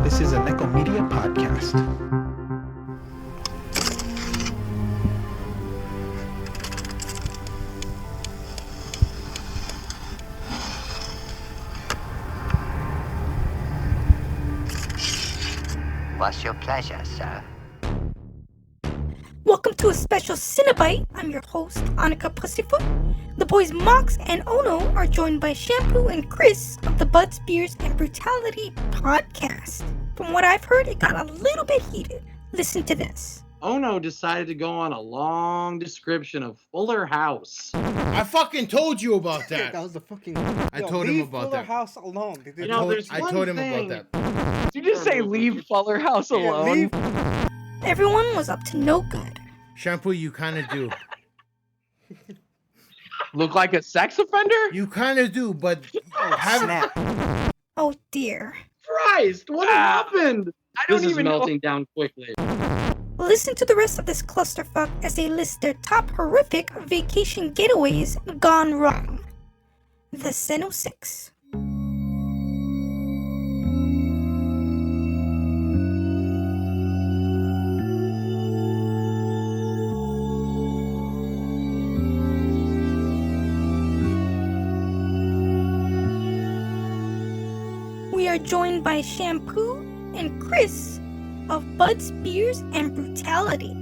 This is a Nekko Media podcast. What's your pleasure, sir? Welcome to a special Cinebite. I'm your host, Annika Pussyfoot. The boys Mox and Ono are joined by Shampu and Chris of the Buds, Beers, and Brutality Podcast. From what I've heard, it got a little bit heated. Listen to this. Ono decided to go on a long description of Fuller House. I fucking told you about that. That was the fucking. I told him about Fuller that. House alone. You know, there's I one told him thing- about that. Did you just say leave Fuller House alone? leave. Everyone was up to no good. Shampoo, you kind of do. Look like a sex offender? You kind of do, but have Snap. Oh dear. Christ, what happened? I don't This is even know. melting down quickly. Listen to the rest of this clusterfuck as they list their top horrific vacation getaways gone wrong. The Ceno6. We are joined by Shampoo and Chris of Buds, Beers, and Brutality.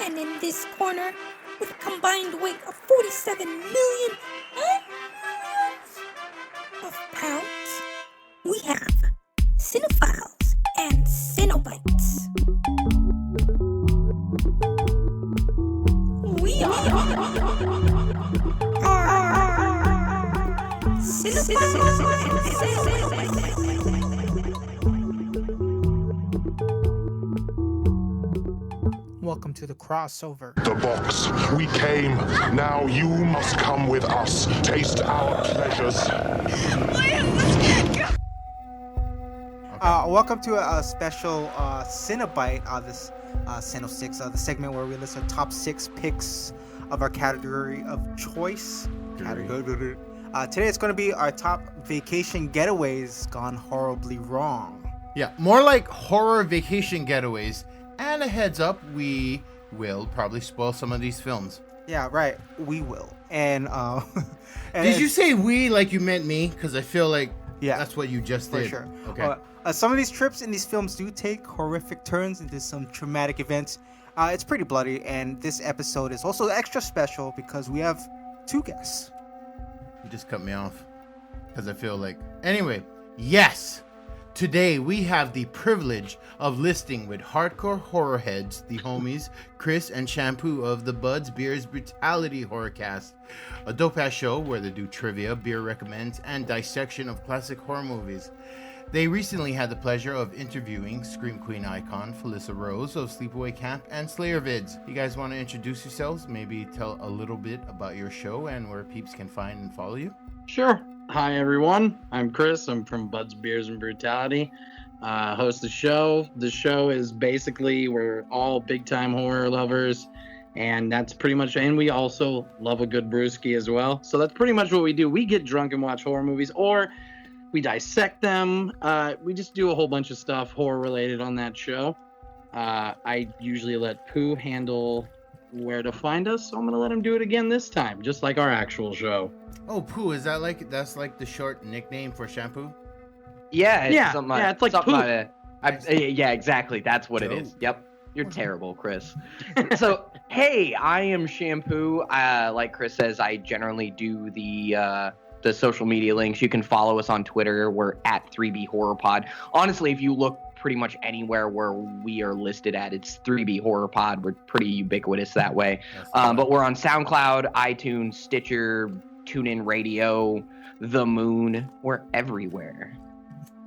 And in this corner, with a combined weight of 47 million of pounds, we have Cinephiles and Cenobites. We are Cinephiles and Cenobites. Welcome to the crossover. The box. We came. Now you must come with us. Taste our pleasures. Welcome to a special Cinebite. This Ceno6, the segment where we list our top 6 picks of our category of choice. Today it's going to be our top vacation getaways gone horribly wrong. Yeah, more like horror vacation getaways. And a heads up, we will probably spoil some of these films. Yeah, right. We will. And, Did you say we like you meant me? Because I feel like Yeah, that's what you just for did. sure. Okay. Some of these trips in these films do take horrific turns into some traumatic events. It's pretty bloody, and this episode is also extra special because we have 2 guests. You just cut me off. Because I feel like... Anyway, yes! Today we have the privilege of listing with hardcore horror heads, the homies Chris and Shampoo of the Buds, Beers, Brutality Horror Cast, a dope-ass show where they do trivia, beer recommends, and dissection of classic horror movies. They recently had the pleasure of interviewing Scream Queen icon Felissa Rose of Sleepaway Camp and Slayer Vids. You guys want to introduce yourselves? Maybe tell a little bit about your show and where peeps can find and follow you? Sure. Hi, everyone. I'm Chris. I'm from Buds, Beers, and Brutality. Host the show. The show is basically we're all big-time horror lovers, and that's pretty much. And we also love a good brewski as well. So that's pretty much what we do. We get drunk and watch horror movies, or we dissect them. We just do a whole bunch of stuff horror-related on that show. I usually let Pooh handle where to find us, so I'm gonna let him do it again this time, just like our actual show. Oh, Pooh, is that that's like the short nickname for Shampoo? Yeah, it's Yeah, something yeah, it's like something poop. yeah, exactly. That's what it is. Dope. Yep. You're terrible, Chris. So, hey, I am Shampoo. Like Chris says, I generally do the social media links. You can follow us on Twitter. We're at 3B Horror Pod. Honestly, if you look pretty much anywhere where we are listed at. It's 3B Horror Pod. We're pretty ubiquitous that way. But we're on SoundCloud, iTunes, Stitcher, TuneIn Radio, The Moon. We're everywhere.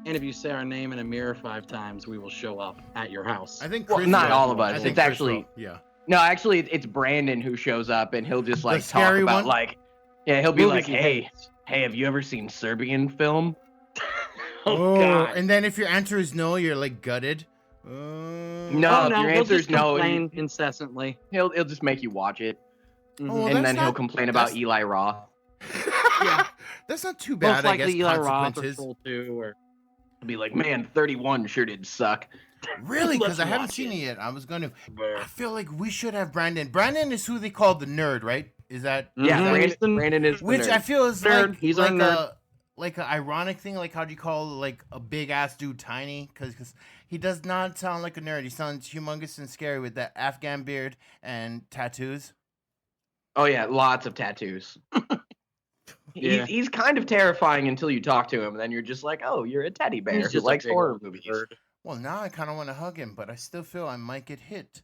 And if you say our name in a mirror 5 times, we will show up at your house. I think Well, Chris not will. all of us. I think It's Chris actually- will. Yeah. No, actually, it's Brandon who shows up, and he'll just like talk scary about one? he'll be Movies like, he hey, hates. have you ever seen Serbian film? Oh, God. and then if your answer is no, you're like gutted. No, Oh, if no, your he'll answer just is no, complain incessantly. he'll just make you watch it, Oh, and that's then he'll not- complain about that's- Eli Roth. Yeah. That's not too Most bad, I guess. likely Eli Roth or Consequences. Troll 2 or... He'll be like, man, 31 sure did suck. Really? Because Let's I haven't watch seen it. it yet. I was going to. I feel like we should have Brandon. Brandon is who they call the nerd, right? Is that? Yeah, Mhm. Brandon is the Which nerd. I feel is Nerd. like He's our like nerd. a like an ironic thing. Like how do you call like a big ass dude tiny? Because he does not sound like a nerd. He sounds humongous and scary with that Afghan beard and tattoos. Oh yeah, lots of tattoos. Yeah. He's kind of terrifying until you talk to him, and then you're just like, oh, you're a teddy bear He's who just a likes big horror old movies. nerd. Well, now I kind of want to hug him, but I still feel I might get hit.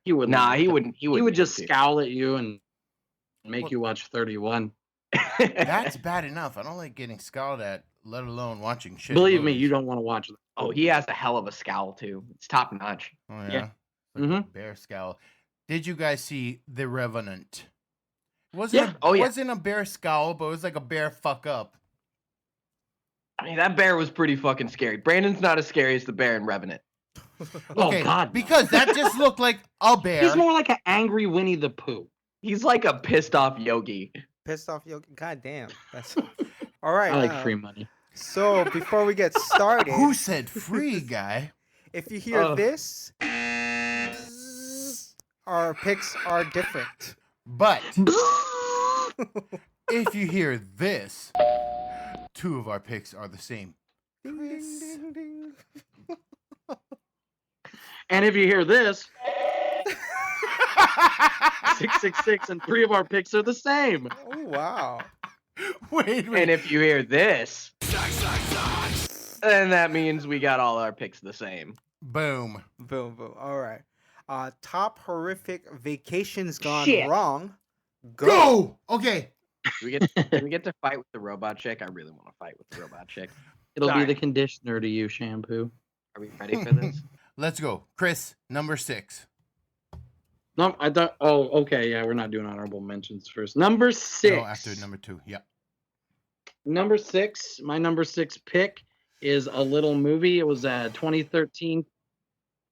He would. Nah, he wouldn't. He would just do. scowl at you and make Well- you watch 31. That's bad enough. I don't like getting scowled at, let alone watching shit. Believe me, you don't want to watch them. Oh, he has a hell of a scowl too. It's top notch. Oh yeah. Yeah. Like a Mhm. bear scowl. Did you guys see The Revenant? Wasn't Yeah. Oh, yeah. Wasn't a bear scowl, but it was like a bear fuck up. I mean, that bear was pretty fucking scary. Brandon's not as scary as the bear in Revenant. Oh, Okay, God, no. because that just looked like a bear. He's more like an angry Winnie the Pooh. He's like a pissed off yogi. Pissed off, yo. God damn. That's all right. I like free money. So before we get started, Who said free, guy? if you hear this, our picks are different. But if you hear this, 2 of our picks are the same. Ding, ding, ding, ding. And if you hear this, 666 and 3 of our picks are the same. Oh wow. Wait. And if you hear this, then that means we got all our picks the same. Boom. Boom, boom. All right. Top horrific vacations gone Shit. wrong. Go! Okay. Do we get to fight with the robot chick? I really want to fight with the robot chick. It'll Sorry. be the conditioner to you, Shampoo. Are we ready for this? Let's go. Chris, number 6. No, I thought. Oh, okay. Yeah, we're not doing honorable mentions first. Number 6. No, after number 2. Yeah. Number 6. My number 6 pick is a little movie. It was a 2013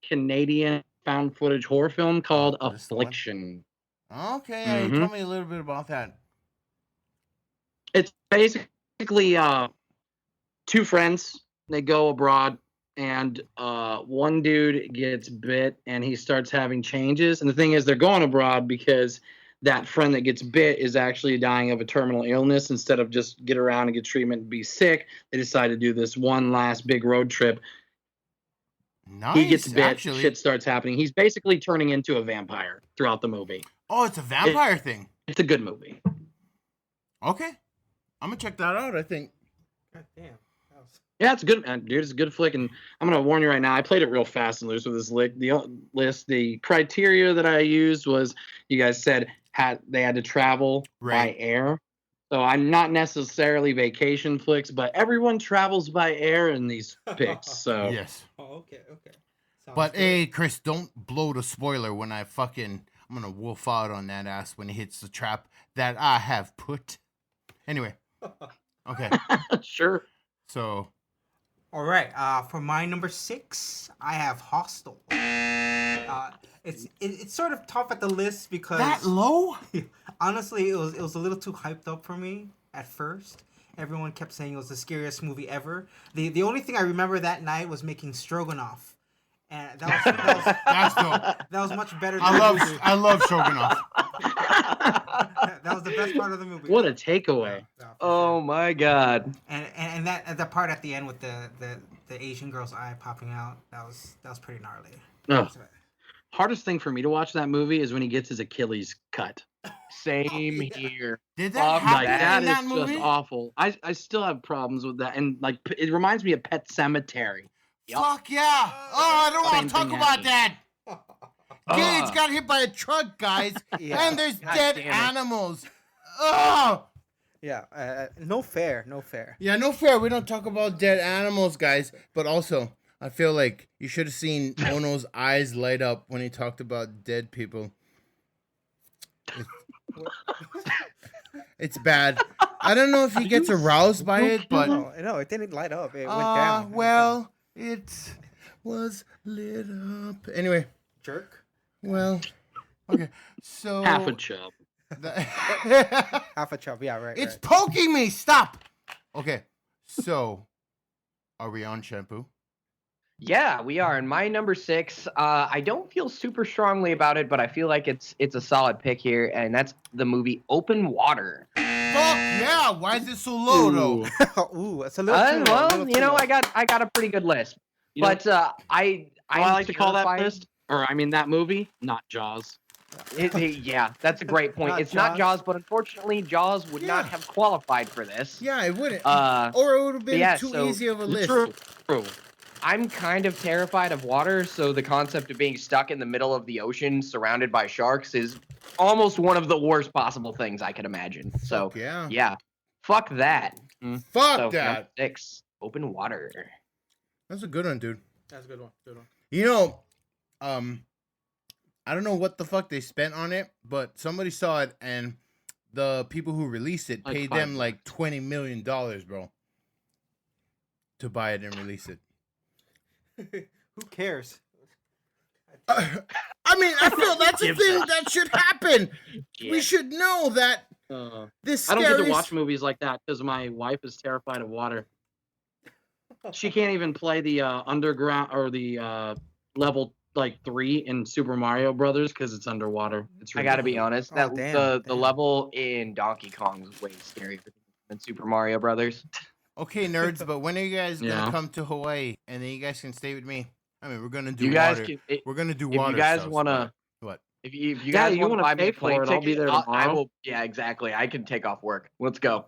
Canadian found footage horror film called Oh, this the one? Affliction. Okay, yeah, you Mhm. told me a little bit about that. It's basically 2 friends. They go abroad, and one dude gets bit, and he starts having changes. And the thing is, they're going abroad because that friend that gets bit is actually dying of a terminal illness. Instead of just get around and get treatment and be sick, they decide to do this one last big road trip. Nice. He gets bit, actually. shit starts happening. He's basically turning into a vampire throughout the movie. Oh, it's a vampire thing. It's a good movie. Okay. I'm going to check that out, I think. God damn. That was... Yeah, it's a good, dude. It's a good flick, and I'm gonna warn you right now. I played it real fast and loose with this list. The criteria that I used was, you guys said they had to travel Right. by air. So I'm not necessarily vacation flicks, but everyone travels by air in these picks. So Yes. Oh, okay, okay. Sounds But good. hey, Chris, don't blow the spoiler when I'm gonna wolf out on that ass when he hits the trap that I have put. Anyway. Okay. sure. So All right. For my number 6, I have Hostel. It's sort of tough at the list because that low? honestly, it was a little too hyped up for me at first. Everyone kept saying it was the scariest movie ever. The only thing I remember that night was making stroganoff, and That's dope. that was much better. Than I the love movie. I love Shogunov. That was the best part of the movie. What a takeaway. Yeah, for Oh sure. my god. And that part at the end with the Asian girl's eye popping out, that was pretty gnarly. Ugh. Hardest thing for me to watch that movie is when he gets his Achilles cut. Same here. Did that Fuck happen Like in that that is movie? just awful. I still have problems with that, and like it reminds me of Pet Cemetery. Yup. Fuck yeah! Oh, I don't want Same to talk thing about that. Kids Ugh. got hit by a truck, guys, Yeah. and there's God dead damn it. animals. Oh, Yeah, no fair, no fair. yeah, no fair. We don't talk about dead animals, guys. But also, I feel like you should have seen Ono's eyes light up when he talked about dead people. It's bad. I don't know if he gets aroused by it, but No, it didn't light up. It went down. well, it was lit up. Anyway, Jerk. well, okay. So Half a chub. Half a chub. Yeah, right. It's right. poking me. Stop. Okay. So, are we on Shampoo? Yeah, we are. And my number 6, I don't feel super strongly about it, but I feel like it's a solid pick here, and that's the movie Open Water. Fuck yeah! Why is it so low though? Ooh, it's a little too low, a Well, little you too know, low. I got a pretty good list. You know, But I like to call that terrified- list, or I mean that movie, not Jaws. Yeah, that's a great point. Not It's not Jaws. Jaws, but unfortunately, Jaws would not Yeah. have qualified for this. Yeah, it wouldn't. Uh, Or it would have been yeah, too so- easy of a list. True. I'm kind of terrified of water, so the concept of being stuck in the middle of the ocean surrounded by sharks is almost one of the worst possible things I could imagine. So, Fuck yeah. yeah, fuck that. Fuck So, number that. 6, Open Water. That's a good one, dude. That's a good one. Good one. You know, I don't know what the fuck they spent on it, but somebody saw it and the people who released it Like paid $5 them like $20 million, bro, to buy it and release it. Who cares? I mean, I feel that's a Gives thing a- that should happen. We should know that this I don't get to scary watch movies like that because my wife is terrified of water. She can't even play the underground or the level like 3 in Super Mario Brothers because it's underwater. It's I gotta be ridiculous. honest, Oh, that damn, the damn. level in Donkey Kong is way scarier than Super Mario Brothers. Okay, nerds, but when are you guys gonna Yeah. come to Hawaii and then you guys can stay with me? I mean, we're gonna do You guys water. can, We're gonna do if water. you guys stuff, wanna- but what? if you Yeah, guys you want to wanna buy me pay a plane for it, I'll ticket, be there I tomorrow. will. Yeah, exactly. I can take off work. Let's go.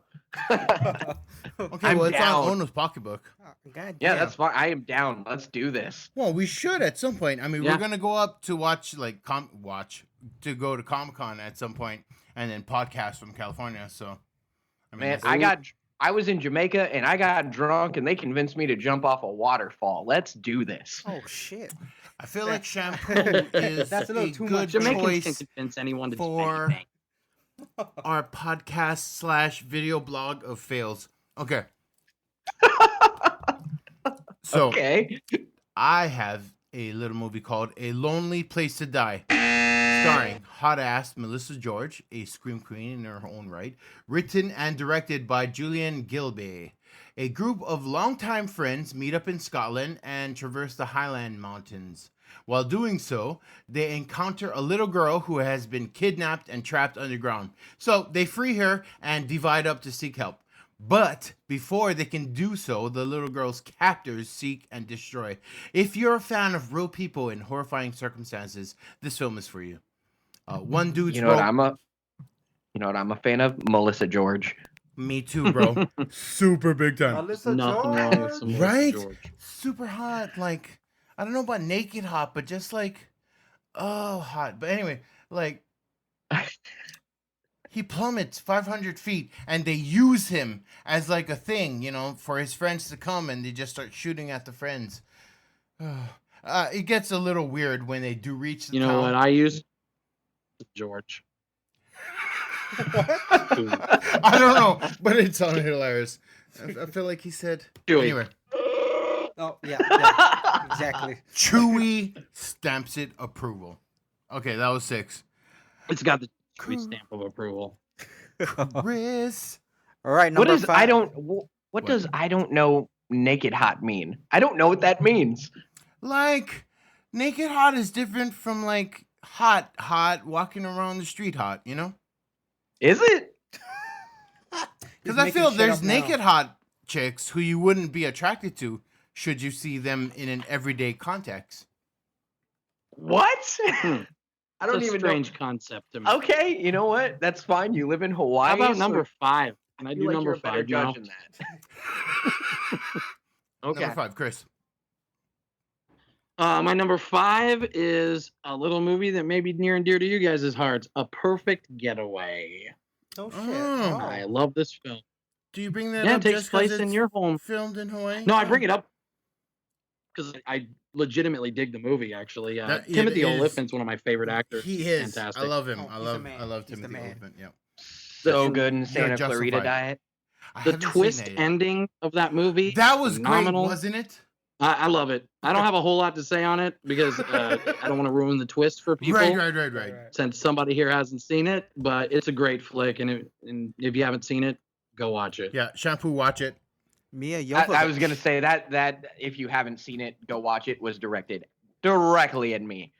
Okay, I'm well, it's down. on Ono's pocketbook. God Yeah, damn. that's fine. I am down. Let's do this. Well, we should at some point. I mean, Yeah. we're gonna go up to watch like to go to Comic-Con at some point, and then podcast from California. So, I mean, Man, that's- I was in Jamaica and I got drunk and they convinced me to jump off a waterfall. Let's do this. Oh shit. I feel like Shampoo is That's a little too good much. Jamaicans can choice convince anyone to for- do anything. our podcast / video blog of fails. Okay. So Okay. I have a little movie called A Lonely Place to Die, starring hot ass Melissa George, a scream queen in her own right, written and directed by Julian Gilbey. A group of longtime friends meet up in Scotland and traverse the Highland Mountains. While doing so, they encounter a little girl who has been kidnapped and trapped underground. So they free her and divide up to seek help. But before they can do so, the little girl's captors seek and destroy. If you're a fan of real people in horrifying circumstances, this film is for you. One dude's You know what I'm a fan of? Melissa George. Me too, bro. Super big time. Nothing wrong with some Melissa Right? George. Super hot. Like, I don't know about naked hot, but just like, oh, hot. But anyway, like, he plummets 500 feet and they use him as like a thing, you know, for his friends to come and they just start shooting at the friends. It gets a little weird when they do reach the You know town. what I use? George. I don't know, but it sounded hilarious. I feel like he said. Chewy. Anyway, Oh yeah, exactly. Chewy stamps it approval. Okay, that was 6. It's got the Chewy stamp of approval. Chris. All right, What number is 5. what does I don't know naked hot mean? I don't know what that means. Like, naked hot is different from like hot walking around the street hot, you know? Is it? Because I feel there's naked hot chicks who you wouldn't be attracted to should you see them in an everyday context. What? I don't It's a even strange know. concept to me. Okay, you know what? That's fine. You live in Hawaii. How about so number 5? Can I I do feel like number you're a better 5 now? judge than that. Okay. Number 5, Chris. My number 5 is a little movie that may be near and dear to you guys' hearts, A Perfect Getaway. Oh shit! Oh. I love this film. Do you bring that Yeah, up it takes just 'cause place in it's your home. filmed in Hawaii? No, I bring it up because I legitimately dig the movie. Actually, That- it Timothy is- Olyphant's one of my favorite actors. He is. Fantastic. I love him. Oh, I he's love. the man. I love He's the Timothy man. Olyphant. Yep. So good in Santa You're Clarita justified. Diet. I The haven't seen twist that yet. ending of that movie. That was phenomenal. great, wasn't it? I love it. I don't have a whole lot to say on it because I don't want to ruin the twist for people. Right. Since somebody here hasn't seen it, but it's a great flick, and if you haven't seen it, go watch it. Yeah, Shampoo, watch it. Mia I Jovovich. was gonna say that if you haven't seen it, go watch it. Was directed directly at me.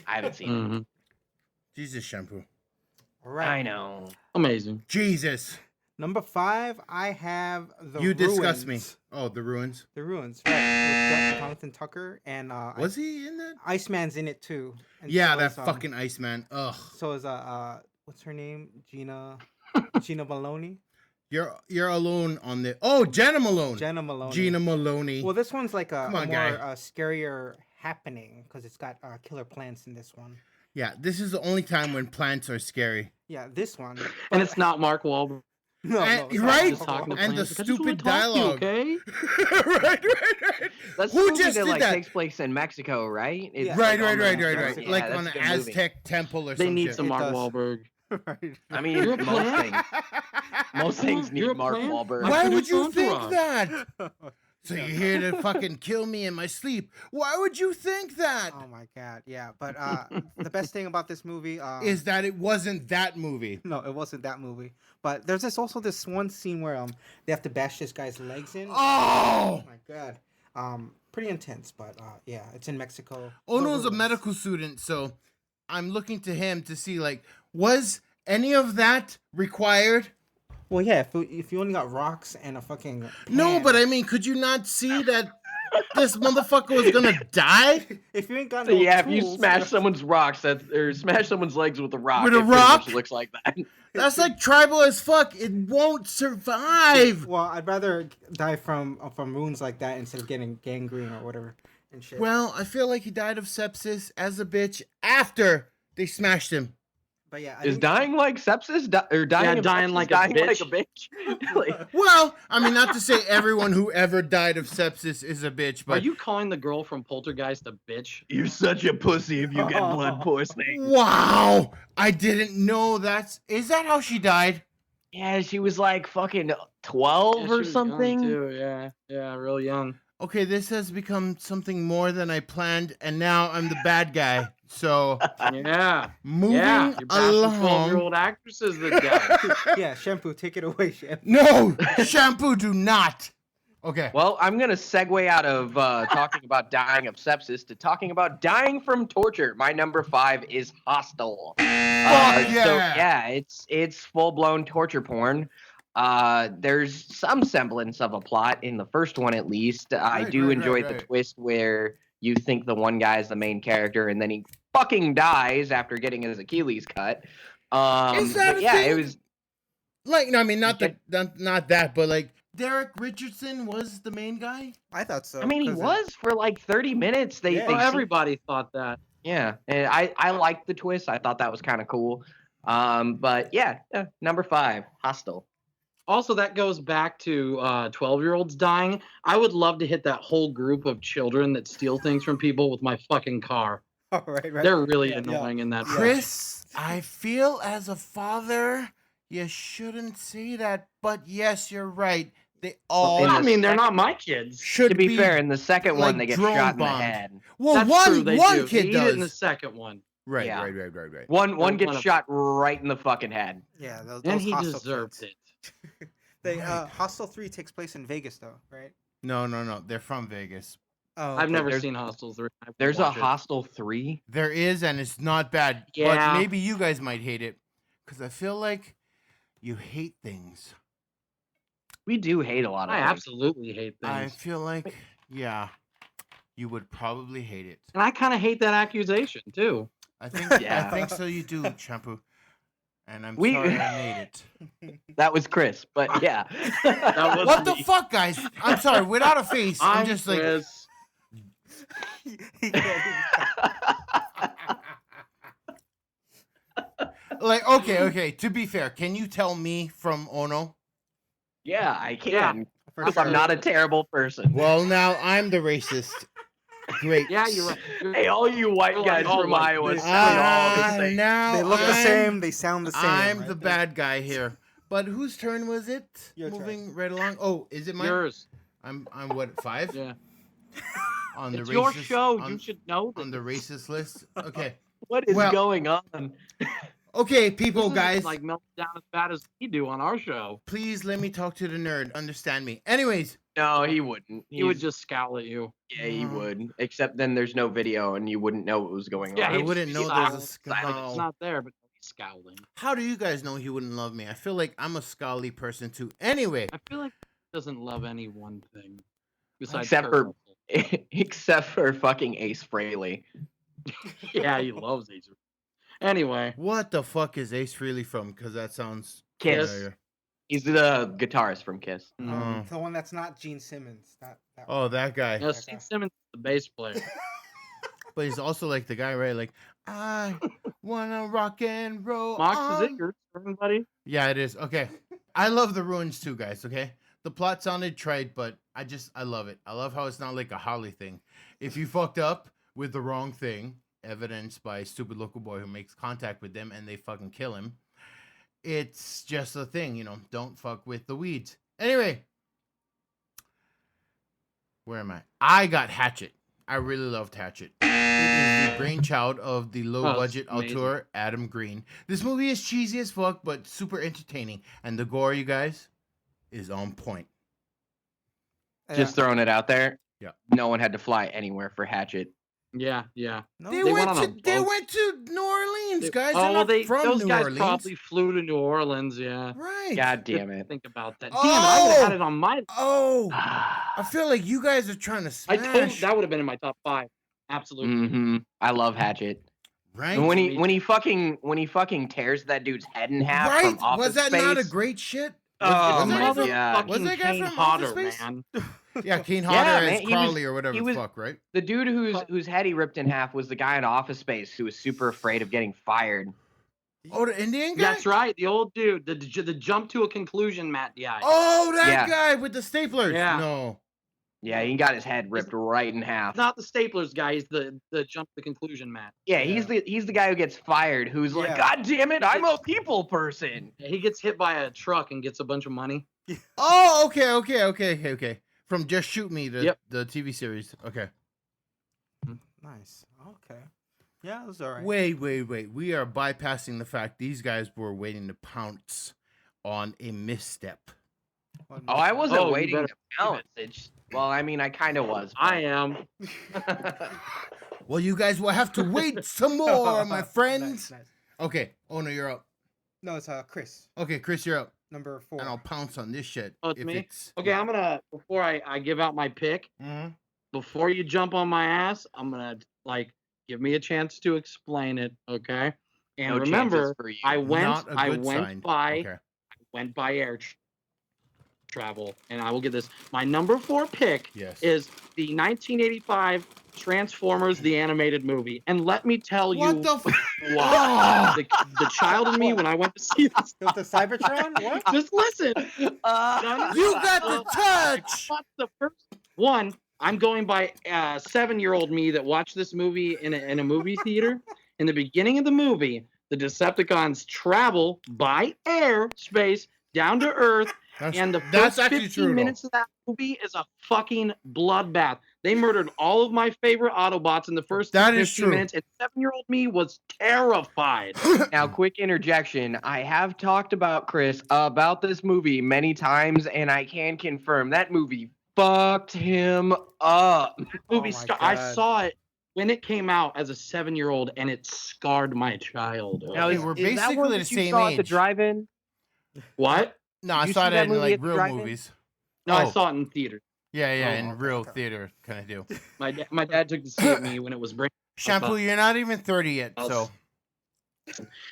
I haven't seen it. hmm Jesus, Shampoo. All right. I know. Amazing. Jesus. Number 5, I have the You Ruins. disgust me. Oh, The Ruins. The Ruins, right? With Jonathan Tucker and Was he in that? Iceman's in it too. And Yeah, so that is, fucking Iceman. Ugh. So is what's her name? Gina Maloney. You're alone on the. Oh, Jenna Malone. Jenna Maloney. Gina Maloney. Well, this one's like a Come more on, guy. scarier happening because it's got killer plants in this one. Yeah, this is the only time when plants are scary. Yeah, this one. And it's not Mark Wahlberg. No, And- it's right? not. Just talking to And the plants. I just wanna stupid talk to you, dialogue. okay? right. That's Who the movie just that did like that? takes place in Mexico, right? It's Yeah. Right. on the- right. Yeah, Like that's on a an good movie. Aztec temple or They some need shit. some It Mark does. Wahlberg. Right. I mean, You're a most plant? things. Most things You're need a Mark plant? Wahlberg. My Why would producer you think entourage. that? So you're here to fucking kill me in my sleep. Why would you think that? Oh my god, yeah. But the best thing about this movie Is that it wasn't that movie. no, it wasn't that movie. But there's also this one scene where they have to bash this guy's legs in. Oh! my god. Pretty intense, but yeah, it's in Mexico. Ono's a Ruins. medical student, so I'm looking to him to see, like, was any of that required? Well, yeah, if you only got rocks and a fucking No, pan. but I mean, could you not see that this motherfucker was gonna die? if you ain't got So no yeah, if you tools, smash someone's rocks, or smash someone's legs with a rock, With a it pretty rock? much looks like that. That's like tribal as fuck. It won't survive. Well, I'd rather die from wounds like that instead of getting gangrene or whatever and shit. Well, I feel like he died of sepsis as a bitch after they smashed him. but yeah, I Is think- dying like sepsis? Or dying? Yeah, of dying sepsis, like a dying bitch. like a bitch. Like, Well, I mean, not to say everyone who ever died of sepsis is a bitch, Are but you calling the girl from Poltergeist a bitch? You're such a pussy if you get blood poisoning. wow, I didn't know is that how she died? Yeah, she was like fucking 12 Yeah, she or was young, something. too. Yeah, real young. Okay, this has become something more than I planned, and now I'm the bad guy. So Yeah. moving Yeah. You're bashing along. 12-year-old actresses that guy. yeah, shampoo, take it away, shampoo. No, shampoo, do not. Okay. Well, I'm gonna segue out of talking about dying of sepsis to talking about dying from torture. My number 5 is Hostel. Fuck So yeah. yeah, it's full blown torture porn. There's some semblance of a plot in the first one, at least. I Right, do right, enjoy right, the right. twist where you think the one guy is the main character, and then he fucking dies after getting his Achilles cut. Is that but a yeah, thing? it was. Like, no, I mean, not Okay. not that, but like Derek Richardson was the main guy. I thought so. I mean, he 'cause was for like 30 minutes. They, Yeah. they Well, seem- everybody thought that. yeah, and I liked the twist. I thought that was kind of cool. But yeah, number 5, Hostel. Also, that goes back to 12-year-olds dying. I would love to hit that whole group of children that steal things from people with my fucking car. All right. They're really Yeah, annoying in that. Yeah. Chris, I feel as a father, you shouldn't say that, but yes, you're right. They all in I the mean, they're second- not my kids. should To be fair, in the second one, like they get drone shot in the bombed. head. Well, That's true, one they one do. kid They eat it in the does. second one. Right, Yeah. right. One One gets of- shot right in the fucking head. Yeah, those And he hostile deserved kids. it. They Right. Hostel 3 takes place in Vegas though, right? No, they're from Vegas. Oh, I've never There's- seen Hostels. There's a Hostel 3. There is, and it's not bad. Yeah. But maybe you guys might hate it, because I feel like you hate things. We do hate a lot of I things. absolutely hate I things. feel like, yeah, you would probably hate it. And I kind of hate that accusation, too. I think, Yeah. I think so. You do, Shampoo. And I'm We- sorry I made it. That was Chris, but yeah. That was What the me. fuck, guys? I'm sorry. Without a face, I'm just like, Chris. Like, okay. To be fair, can you tell me from Ono? Yeah, I can. For Because sure. I'm not a terrible person. Well, now I'm the racist. Great. Yeah, you're right. Hey, all you white You're guys like, oh, from like Iowa this. sound all the same. Now They look the I'm- same. They sound the same. I'm right? the bad guy here. But whose turn was it? Your turn. Moving right along. Oh, is it mine? Yours. I'm what, 5? Yeah. On the It's racist, your show. On, You should know on the racist list. Okay. What is Well- going on? Okay, people, This guys. isn't, like melt down as bad as we do on our show. Please let me talk to the nerd. Understand me. Anyways, No, he wouldn't. He would He's- just scowl at you. Yeah, he would. Except then there's no video and you wouldn't know what was going Yeah, on. I he'd wouldn't just know be there was a silent. scowl. It's not there, but he's scowling. how do you guys know he wouldn't love me? I feel like I'm a scowly person too. Anyway, I feel like he doesn't love any one thing besides Except Kurt for- Russell. Except for fucking Ace Frehley. Yeah, he loves these. Anyway, what the fuck is Ace Frehley from? Because that sounds Kiss. familiar. He's the guitarist from Kiss. Oh. The one that's not Gene Simmons. That Oh, that guy. no, Steve Simmons is the bass player. But he's also like the guy, right? Like, I wanna rock and roll. Mox, is it on." your turn, buddy? Yeah, it is. Okay. I love the ruins too, guys. Okay. The plot sounded trite, but I love it. I love how it's not like a Holly thing. If you fucked up with the wrong thing, evidenced by a stupid local boy who makes contact with them and they fucking kill him, it's just a thing, don't fuck with the weeds. Anyway, where am I? I got Hatchet. I really loved Hatchet. It is the brainchild of the low-budget that's amazing. auteur Adam Green. This movie is cheesy as fuck, but super entertaining. And the gore, you guys, is on point. Just throwing it out there. Yeah. No one had to fly anywhere for Hatchet. Yeah. No, They, They went, went on a they boat. went to New Orleans, guys. They're Oh, not from those New guys Orleans. probably flew to New Orleans. Yeah. Right. God damn it. Think about that. Damn it! I would have had it on my. Oh, I feel like you guys are trying to I smash. told that would have been in my top 5. Absolutely. Mm-hmm. I love Hatchet. Right? And when he fucking tears that dude's head in half Right? from Office Was that not a Space. great shit? Oh was that my from- God. Was that guy Kane from Hodder, Office Space? man. Yeah, Kane Yeah, Hodder man, as he Crowley was- or whatever he the was- fuck, right? The dude whose head he ripped in half was the guy in Office Space who was super afraid of getting fired. Oh, the Indian guy? That's right. The old dude. The jump to a conclusion, Matt. Yeah. Oh, that Yeah. guy with the staplers. Yeah. No. Yeah, he got his head ripped right in half. Not the staplers guy. He's the jump to the conclusion, Matt. Yeah, he's the guy who gets fired. Who's like, Yeah. God damn it, I'm a people person. He gets hit by a truck and gets a bunch of money. Oh, okay. From Just Shoot Me, the TV series. Okay. Nice. Okay. Yeah, it was alright. Wait. We are bypassing the fact these guys were waiting to pounce on a misstep. Oh, I wasn't Oh, you waiting better to pounce. Well, I mean, I kind of was. I am. Well, you guys will have to wait some more, my friends. Nice. Okay. Oh, no, you're up. No, it's Chris, Okay, Chris, you're up. number 4. And I'll pounce on this shit. Oh, it's if me? it's Okay, I'm gonna before I give out my pick. Mhm. Before you jump on my ass, I'm gonna give me a chance to explain it. Okay. And No remember, chances for you. I went Not a good sign. by air travel, and I will get this. My number 4 pick Yes. is the 1985 Transformers the animated movie, and let me tell you What the f- why. The child in me when I went to see this. With the Cybertron? What? Just listen. You got the touch. Watch the first one. I'm going by 7-year-old me that watched this movie in a movie theater. In the beginning of the movie, the Decepticons travel by airspace down to Earth, and the That's first actually 15 true. minutes of that movie is a fucking bloodbath. They murdered all of my favorite Autobots in the first That 15 is true. minutes, and 7-year-old me was terrified. Now, quick interjection. I have talked about Chris about this movie many times, and I can confirm that movie fucked him up. Movie my I God. saw it when it came out as a 7-year-old, and it scarred my childhood. Now, They were is that basically one the that you same saw at the age. drive-in? What? No, I You saw see that that in movie like at the real drive-in? movies. No, I Oh. saw it in theater. Yeah, Oh, in okay, real okay. theater kind of deal. My dad took to see it me when it was breaking, Shampoo, you're not even 30 yet, so.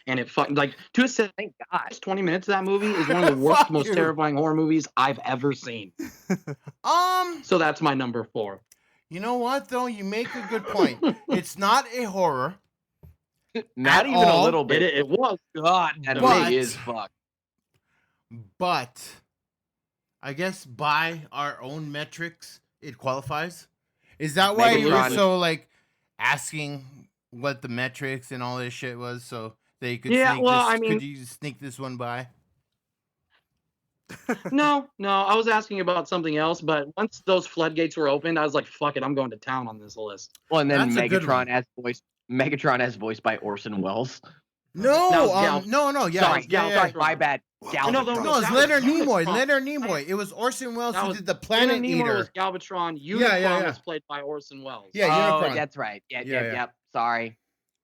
and it fucking to a set. Thank God, 20 minutes of that movie is one of the worst, Fuck most you. terrifying horror movies I've ever seen. So that's my number 4. You know what, though? You make a good point. It's not a horror. Not At even all. a little bit. It was. God, that But- movie is fucked. But I guess by our own metrics, it qualifies. Is that why you were Megatron- so like asking what the metrics and all this shit was, so they could Yeah, sneak well, this, I mean- could you sneak this one by? No, I was asking about something else, but once those floodgates were opened, I was like, fuck it, I'm going to town on this list. Well, and then That's a good one. Megatron as voiced by Orson Welles. No, That was no, yeah, sorry, yeah. sorry, my bad. No, Galvatron. No, it's That Leonard was Nimoy. Galvatron. Leonard Nimoy. It was Orson Welles That who was- did the Planet Nemo Eater. was Galvatron. Unicron yeah. was played by Orson Welles. Yeah, Oh, Unicron. that's right. Yeah. Yep. Sorry,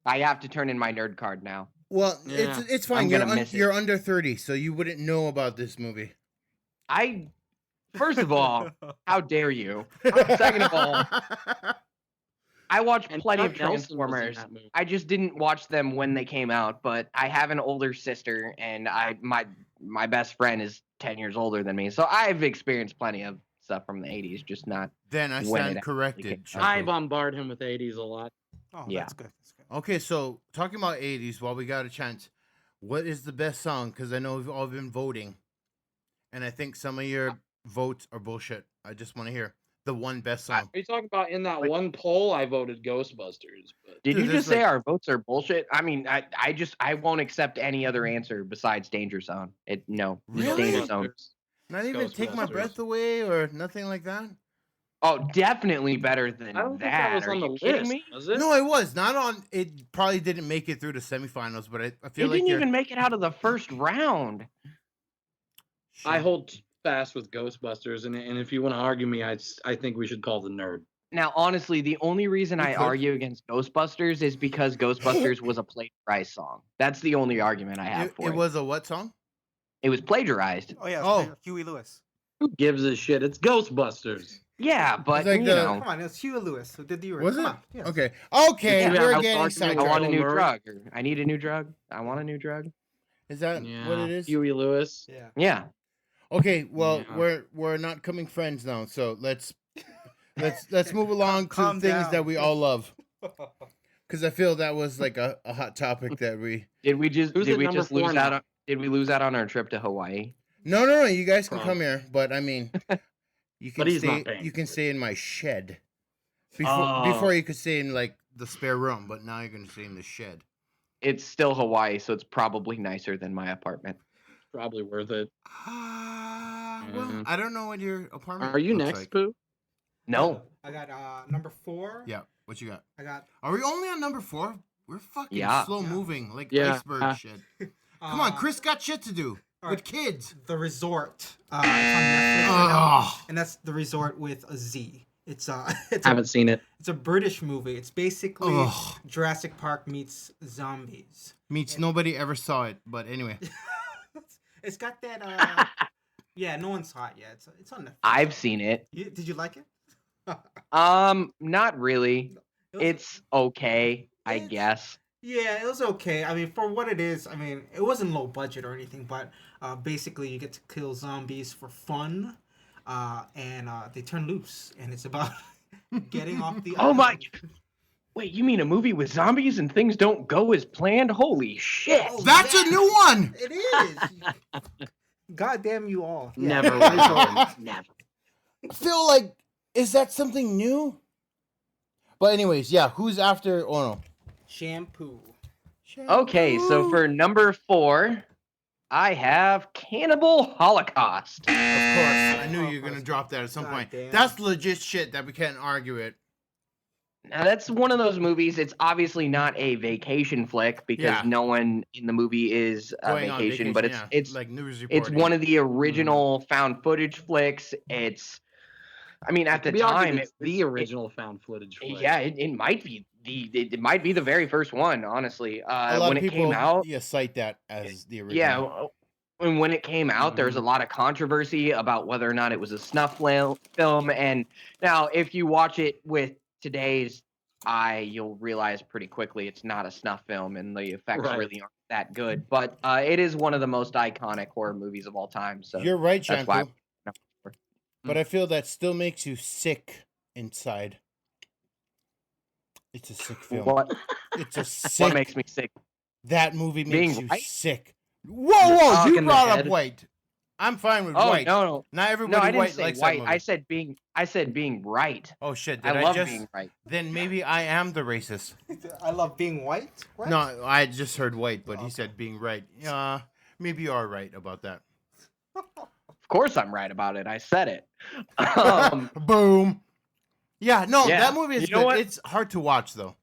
I have to turn in my nerd card now. Well, Yeah. it's fine. I'm You're gonna miss it. you're under 30, so you wouldn't know about this movie. First of all, how dare you? Second of all, I watched And plenty of Judd Nelson was in Transformers. that movie. I just didn't watch them when they came out, but I have an older sister, and my best friend is 10 years older than me, so I've experienced plenty of stuff from the 80s, just not. Then I When it stand actually corrected. came I Shaku. bombard him with 80s a lot. Oh, Yeah. that's good. That's good. Okay, so talking about 80s, while we got a chance, what is the best song? Because I know we've all been voting, and I think some of your votes are bullshit. I just want to hear the one best song. Are you talking about in that one poll? I voted Ghostbusters. But Did Dude, you there's just say like- our votes are bullshit? I mean, I won't accept any other answer besides Danger Zone. No, just Really? Danger Zone. Not even Take My Ghostbusters. Breath Away or nothing like that? Oh, definitely better than I don't think that. that was Are on you the kidding list. me? Was it? No, it was not on. It probably didn't make it through the semifinals, but I feel It like didn't you're. even make it out of the first round. I hold fast with Ghostbusters, and if you want to argue me, I think we should call the nerd. Now, honestly, the only reason You I could. argue against Ghostbusters is because Ghostbusters was a plagiarized song. That's the only argument I have for it. It was a what song? It was plagiarized. Oh yeah. Oh. It's Huey Lewis. Who gives a shit? It's Ghostbusters. Yeah, but like you the- know, Come on, it's Huey Lewis who did the Was it? Come on. Yeah. Okay. Okay, Yeah, we're I was getting arguing I sidetracked. want a new Murray. drug. Or I need a new drug. I want a new drug. Is that what it is? Huey Lewis. Yeah. Yeah. Okay, well, Yeah. we're not coming friends now, so let's move along to Calm things down. that we all love. Because I feel that was like a hot topic that we. Did we just Who's did at we number just 4 lose now? out on did we lose out on our trip to Hawaii? No. You guys can Prom. come here, but I mean, you can But he's stay. not paying You can for it. stay in my shed. Oh. Before you could stay in like the spare room, but now you're gonna stay in the shed. It's still Hawaii, so it's probably nicer than my apartment. Probably worth it. Well, Mhm. I don't know what your apartment. Are you looks next, like. Pooh? No. I got number 4. Yeah. What you got? I got. Are we only on number 4? We're fucking Yeah. slow moving, like Yeah. iceberg shit. Come on, Chris got shit to do all with right. kids. The Resort. It's on Netflix right now, Oh, and that's The Resort with a Z. It's Haven't seen it. it's a British movie. It's basically Ugh. Jurassic Park meets zombies. means nobody ever saw it, but anyway. It's got that. Yeah, no one saw it yet. It's on Netflix. I've seen it. Did you like it? Not really. It was- It's okay, I It's- guess. Yeah, it was okay. I mean, for what it is, I mean, it wasn't low budget or anything, but basically you get to kill zombies for fun, and they turn loose, and it's about getting off the. Oh my! island. Wait, you mean a movie with zombies and things don't go as planned? Holy shit! Oh, That's yeah. a new one. It is. God damn you all. Yeah. Never. Resort. Never. I feel like, is that something new? But anyways, yeah. Who's after? Oh no. Shampoo. Okay, so for number 4, I have Cannibal Holocaust. Of course, I knew you were gonna drop that at some God point. damn. That's legit shit that we can't argue it. Now that's one of those movies. It's obviously not a vacation flick because Yeah. no one in the movie is a Going on vacation, but yeah, it's like news it's reporting. one of the original found footage flicks. It's, I mean, at the To be argued, time, it's the original found footage. Flick. yeah, it might be it might be the very first one, honestly. A lot When of it people came out, cite that as the original. yeah. And when it came out, there was a lot of controversy about whether or not it was a snuff film. And now, if you watch it with today's eye, you'll realize pretty quickly it's not a snuff film, and the effects Right. really aren't that good. But it is one of the most iconic horror movies of all time. So You're right, that's why. Shampoo. But I feel that still makes you sick inside. It's a sick film. What? It's a What sick. makes me sick? That movie makes Being you white? sick. Whoa! Cock You in the brought up head. white. I'm fine with Oh white. no, Not no, everybody I didn't white say likes white. that movie. I said being right. Oh shit! I Did love just? being right. Then maybe I am the racist. I love being white. What? No, I just heard white, but he said being right. Yeah, maybe you are right about that. Of course, I'm right about it. I said it. Um, Boom. Yeah, no, Yeah. that movie is You know good. what? It's hard to watch though.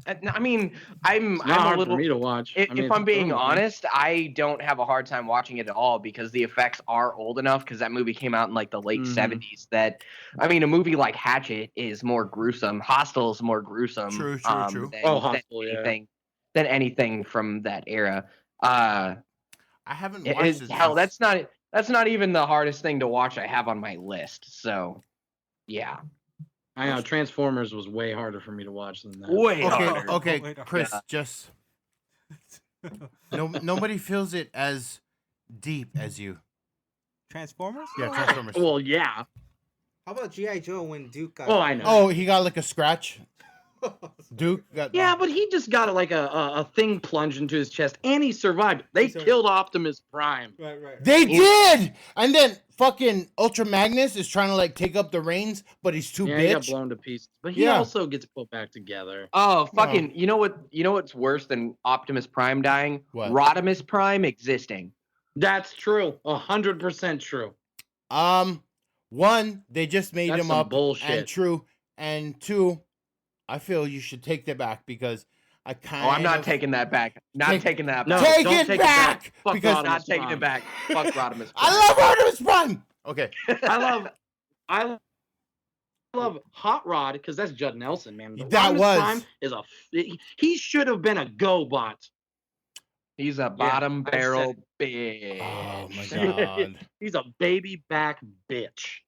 I mean, I'm It's not a hard little. for me to watch. If, I mean, if it's I'm being fun, man. honest, I don't have a hard time watching it at all because the effects are old enough. Because that movie came out in like the late Mhm. '70s. That, I mean, a movie like Hatchet is more gruesome. Hostel is more gruesome. True. Than, Oh, Hostel, yeah. than anything from that era. I haven't watched it. Hell, since- that's not even the hardest thing to watch I have on my list. So, yeah, I know Transformers was way harder for me to watch than that. way Okay, harder. okay, Wait, okay. Chris, Yeah. just nobody feels it as deep as you. Transformers? Yeah, Transformers. Well, yeah. How about G.I. Joe when Duke got... Oh, I know. Oh, he got like a scratch. Duke got. Yeah, but he just got like a thing plunged into his chest, and he survived. They killed Optimus Prime. Right. They did, and then fucking Ultra Magnus is trying to like take up the reins, but he's too Yeah, he got bitch. blown to pieces, but he Yeah. also gets put back together. Oh, fucking! You know what? You know what's worse than Optimus Prime dying? What? Rodimus Prime existing. That's true. 100% true. One, they just made That's him some up, bullshit. and true, and two, I feel you should take that back because I kind Oh, of. I'm not taking that back. Not Take- taking that No, back. Take don't it take back, Fuck because- Rodimus Not taking Prime. it back. Fuck Rodimus Prime. I love Optimus Prime. Okay. I love Hot Rod because that's Judd Nelson, man. But That Rodimus was- Prime is he should have been a GoBot. He's a bottom I barrel said bitch. Oh my Yeah. god. He's a baby back bitch.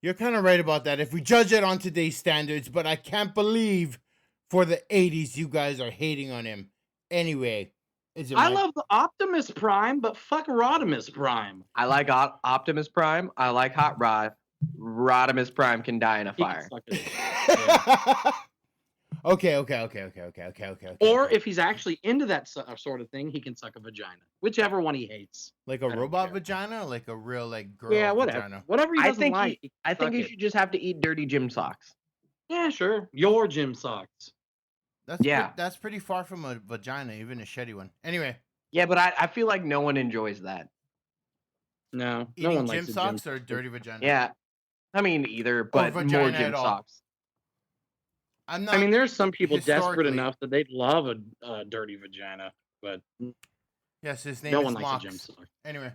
You're kind of right about that if we judge it on today's standards, but I can't believe for the 80s you guys are hating on him. Anyway, is it I my- love the Optimus Prime, but fuck Rodimus Prime. I like Optimus Prime. I like Hot Rod. Rodimus Prime can die in a He can fire. suck it. Okay. Or if he's actually into that sort of thing, he can suck a vagina. Whichever one he hates. like a don't robot care. vagina or like a real like girl Yeah, whatever. vagina? Whatever he I doesn't think like. he, he can I think suck he it. should just have to eat dirty gym socks. Yeah, sure. Your gym socks. That's Yeah. that's pretty far from a vagina, even a shitty one. Anyway, Yeah, but I feel like no one enjoys that. No, no eating one gym likes a socks gym or dirty vagina? Yeah, I mean either, but more vagina gym at all. socks. I'm not. I mean, there's some people desperate historically- enough that they'd love a dirty vagina, but yes, his name no is one likes a Mox. gym sock. Anyway,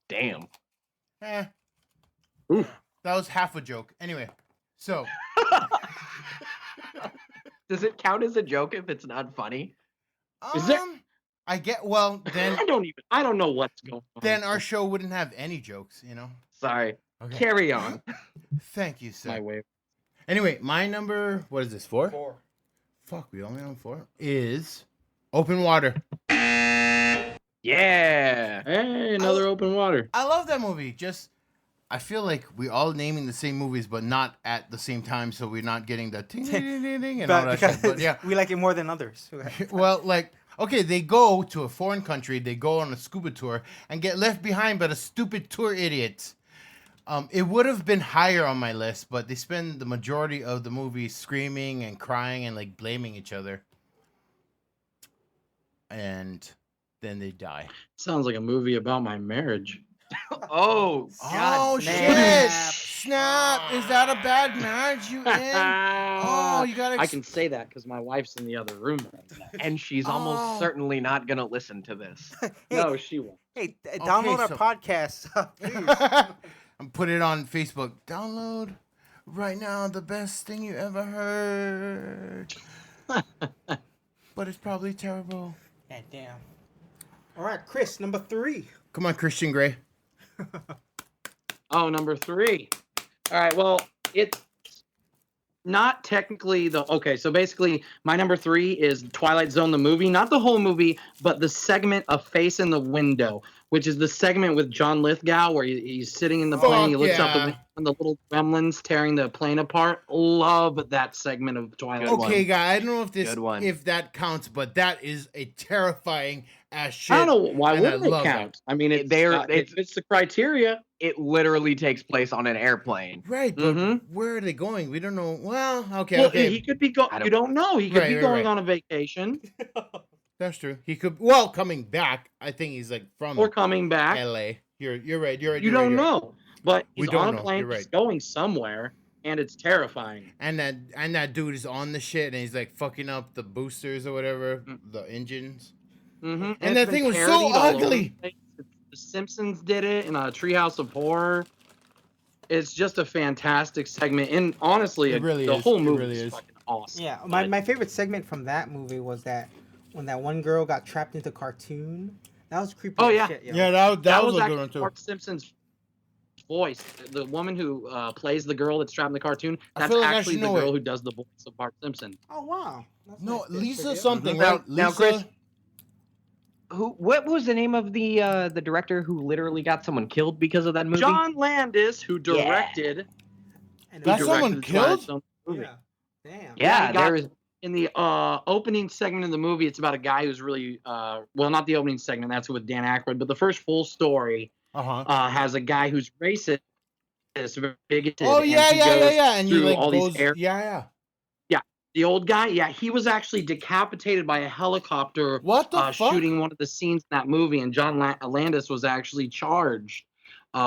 Damn. Oof. that was half a joke. Anyway, so Does it count as a joke if it's not funny? Is there- I get well then. I don't know what's going on. Then our show wouldn't have any jokes, you know. Sorry. Okay. Carry on. Thank you, sir. my way. Anyway, my number, what is this, 4? 4. Fuck, we only on 4. Is Open Water. Yeah. Hey, another open water. I love that movie. Just, I feel like we all naming the same movies, but not at the same time, so we're not getting the ting, ding, ding, ding, ding, and all that shit. But yeah, we like it more than others. well, like, okay, they go to a foreign country, they go on a scuba tour, and get left behind by the stupid tour idiots. It would have been higher on my list, but they spend the majority of the movie screaming and crying and like blaming each other. And then they die. Sounds like a movie about my marriage. Oh, God. Oh snap. shit! Snap! Is that a bad marriage you in? Oh, you gotta. I can say that because my wife's in the other room right now. And she's almost Oh. certainly not going to listen to this. No, she won't. Hey, download our so- podcast. Please. And put it on Facebook. Download right now the best thing you ever heard. But it's probably terrible. God damn. All right, Chris, number 3. Come on, Christian Grey. Oh, number 3. All right. Well, not technically the okay. So basically, my number 3 is Twilight Zone the movie, not the whole movie, but the segment of Face in the Window, which is the segment with John Lithgow where he's sitting in the plane, he looks out the window, and the little gremlins tearing the plane apart. Love that segment of Twilight. Okay, guy, I don't know if that counts, but that is a terrifying ass shit. I don't know why wouldn't it count. I mean, it's the criteria. It literally takes place on an airplane. Right, but where are they going? We don't know. Well, okay. He could be going. You don't know. He could be going on a vacation. That's true. He could. Coming back. I think he's like from coming back. L.A. You're right. You don't know, but he's on a plane. He's going somewhere, and it's terrifying. And that dude is on the shit, and he's like fucking up the boosters or whatever, the engines. Mm-hmm. And that thing was so ugly. The Simpsons did it in a Treehouse of Horror. It's just a fantastic segment, and honestly, the whole movie is fucking awesome. Yeah, my favorite segment from that movie was that when that one girl got trapped into cartoon. That was creepy. Oh yeah, shit, yeah, that was a good one too. Bart Simpson's voice, the woman who plays the girl that's trapped in the cartoon, that's actually the girl who does the voice of Bart Simpson. Oh wow. No, Lisa something, right? Lisa. Now, Chris. What was the name of the director who literally got someone killed because of that movie? John Landis, who directed. Got someone killed? Yeah. Damn. Yeah, there was. In the opening segment of the movie, it's about a guy who's really not the opening segment. That's with Dan Aykroyd, but the first full story has a guy who's racist, bigoted. Oh yeah. And you like all these yeah. The old guy, he was actually decapitated by a helicopter. What the fuck? Shooting one of the scenes in that movie, and John Landis was actually charged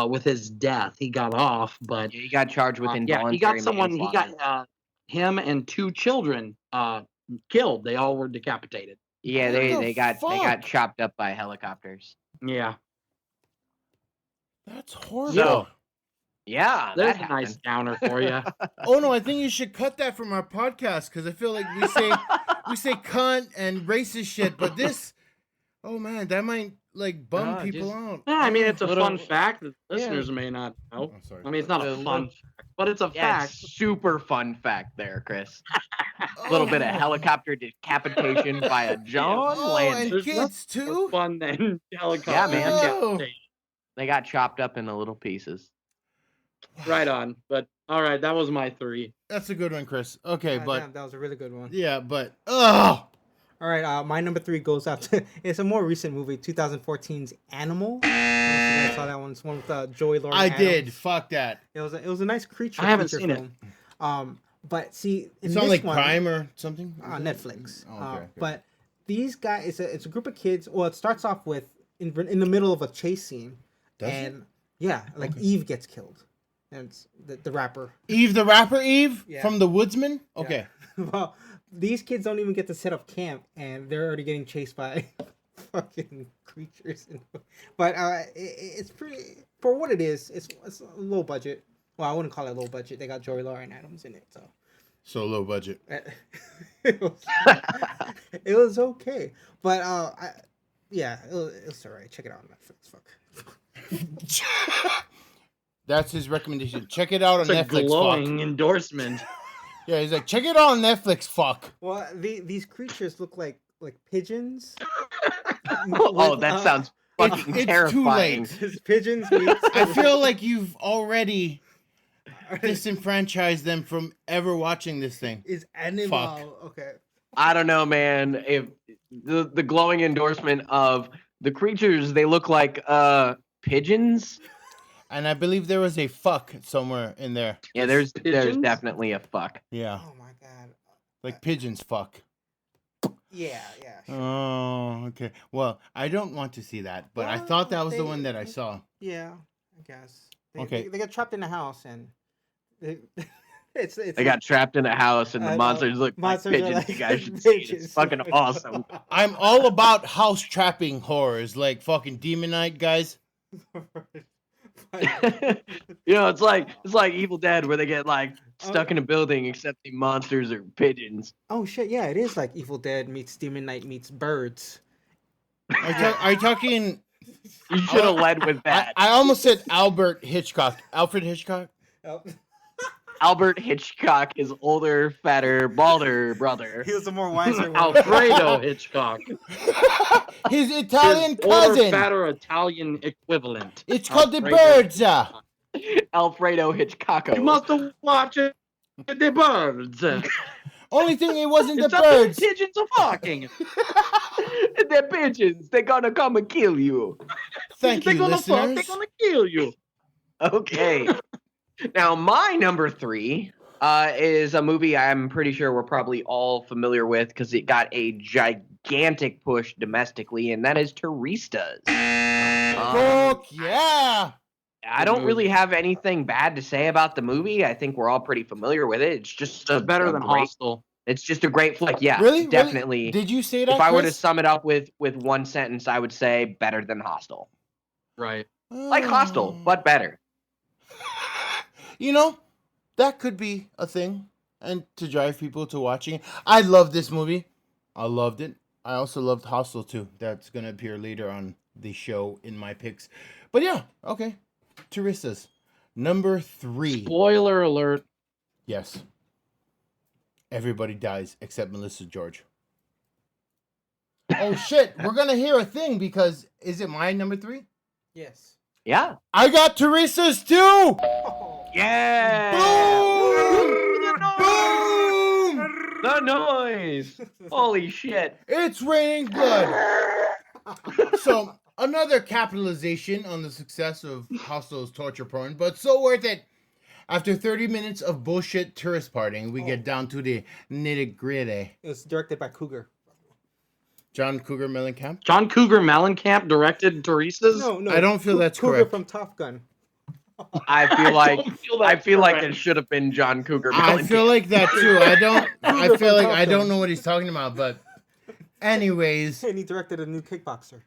with his death. He got off, but he got charged with involuntary he got someone. He manslaughter. got him and 2 children killed. They all were decapitated. Yeah, they got chopped up by helicopters. Yeah, that's horrible. So, yeah, there's a nice downer for you. Oh no, I think you should cut that from our podcast because I feel like we say cunt and racist shit, but this, oh man, that might like bum people out. Yeah, I mean it's a fun fact that listeners may not know. I'm sorry. I mean it's not a fun fact, but it's a fact. Super fun fact there, Chris. A little bit of helicopter decapitation by a John Landis. And kids too. More fun than helicopter. Yeah, man. Decapitation. They got chopped up into little pieces. Right on. But all right, that was my 3. That's a good one, Chris. Okay, but damn, that was a really good one. Yeah, but All right, my number 3 goes out to it's a more recent movie, 2014's Animal. I don't know if you guys saw that one. It's one with Joey Lauren Adams. did. Fuck that. It was a nice creature. I haven't seen film. It. But see, it's on like Prime or something. Netflix. Okay. But these guys, it's a group of kids. Well, it starts off with in the middle of a chase scene, Eve gets killed, and it's the rapper. Eve the rapper, Eve Yeah. from The Woodsman. Okay. Yeah. Well, these kids don't even get to set up camp, and they're already getting chased by fucking creatures. But it's pretty for what it is. It's a low budget. Well, I wouldn't call it low budget. They got Joey Lauren Adams in it, so low budget. it was okay, but it was alright. Check it out on Netflix. Fuck. That's his recommendation. Check it out on It's Netflix. A glowing endorsement. Yeah, he's like, check it out on Netflix. Fuck. Well, these creatures look like pigeons. That sounds fucking it's terrifying. Too late. Pigeons. I feel like you've already disenfranchised them from ever watching this thing. Is Animal Fuck. okay? I don't know, man. If the glowing endorsement of the creatures, they look like pigeons. And I believe there was a fuck somewhere in there. Yeah, there's definitely a fuck. Yeah. Oh my god. Like pigeons fuck. Yeah. Sure. Oh, okay. Well, I don't want to see that, but I thought that was the one that I saw. Yeah, I guess. Okay. They got trapped in a house and they got trapped in a house and the monsters look like pigeons. You guys should see it. It's fucking awesome. I'm all about house trapping horrors, like fucking Demon Knight, guys. It's like Evil Dead where they get like stuck in a building except the monsters are pigeons. Oh shit, yeah, it is like Evil Dead meets Demon Knight meets birds. Are you talking? You should have led with that. I almost said Alfred Hitchcock. Oh. Albert Hitchcock's older, fatter, balder brother. He was the more wiser one. Alfredo Hitchcock. His Italian His older, cousin. fatter Italian equivalent. It's called the Alfredo birds. Alfredo Hitchcock. You must have watched the birds. Only thing it wasn't the It's up birds. to pigeons are fucking. They're pigeons. They're gonna come and kill you. Thank They're you, gonna fuck. listeners. They're gonna kill you. Okay. Now, my number 3 is a movie I'm pretty sure we're probably all familiar with because it got a gigantic push domestically, and that is Turistas. Fuck yeah! I don't really have anything bad to say about the movie. I think we're all pretty familiar with it. It's just Better than Hostel. It's just a great flick. Yeah, Really? definitely. Really? Did you say that? If I were to Chris? sum it up with one sentence, I would say better than Hostel. Right. Like Hostel, but better. You know, that could be a thing, and to drive people to watching it. I love this movie. I loved it. I also loved Hostel too. That's gonna appear later on the show in my picks. But yeah, okay. Turistas, number 3. Spoiler alert. Yes. Everybody dies except Melissa George. Oh shit! We're gonna hear a thing because is it my number 3? Yes. Yeah. I got Turistas too. Yeah. Boom! The noise. Holy shit. It's raining blood. So another capitalization on the success of Hostel's torture porn, but so worth it. After 30 minutes of bullshit tourist partying, we get down to the nitty-gritty. It was directed by Cougar. John Cougar Mellencamp? John Cougar Mellencamp directed Turistas? No. I don't feel that's Cougar correct. from Top Gun. I feel like don't feel that's like correct. it should have been John Cougar. I feel Mellencamp. like that too. I feel like I Top Gun. don't know what he's talking about, but anyways. And he directed a new kickboxer.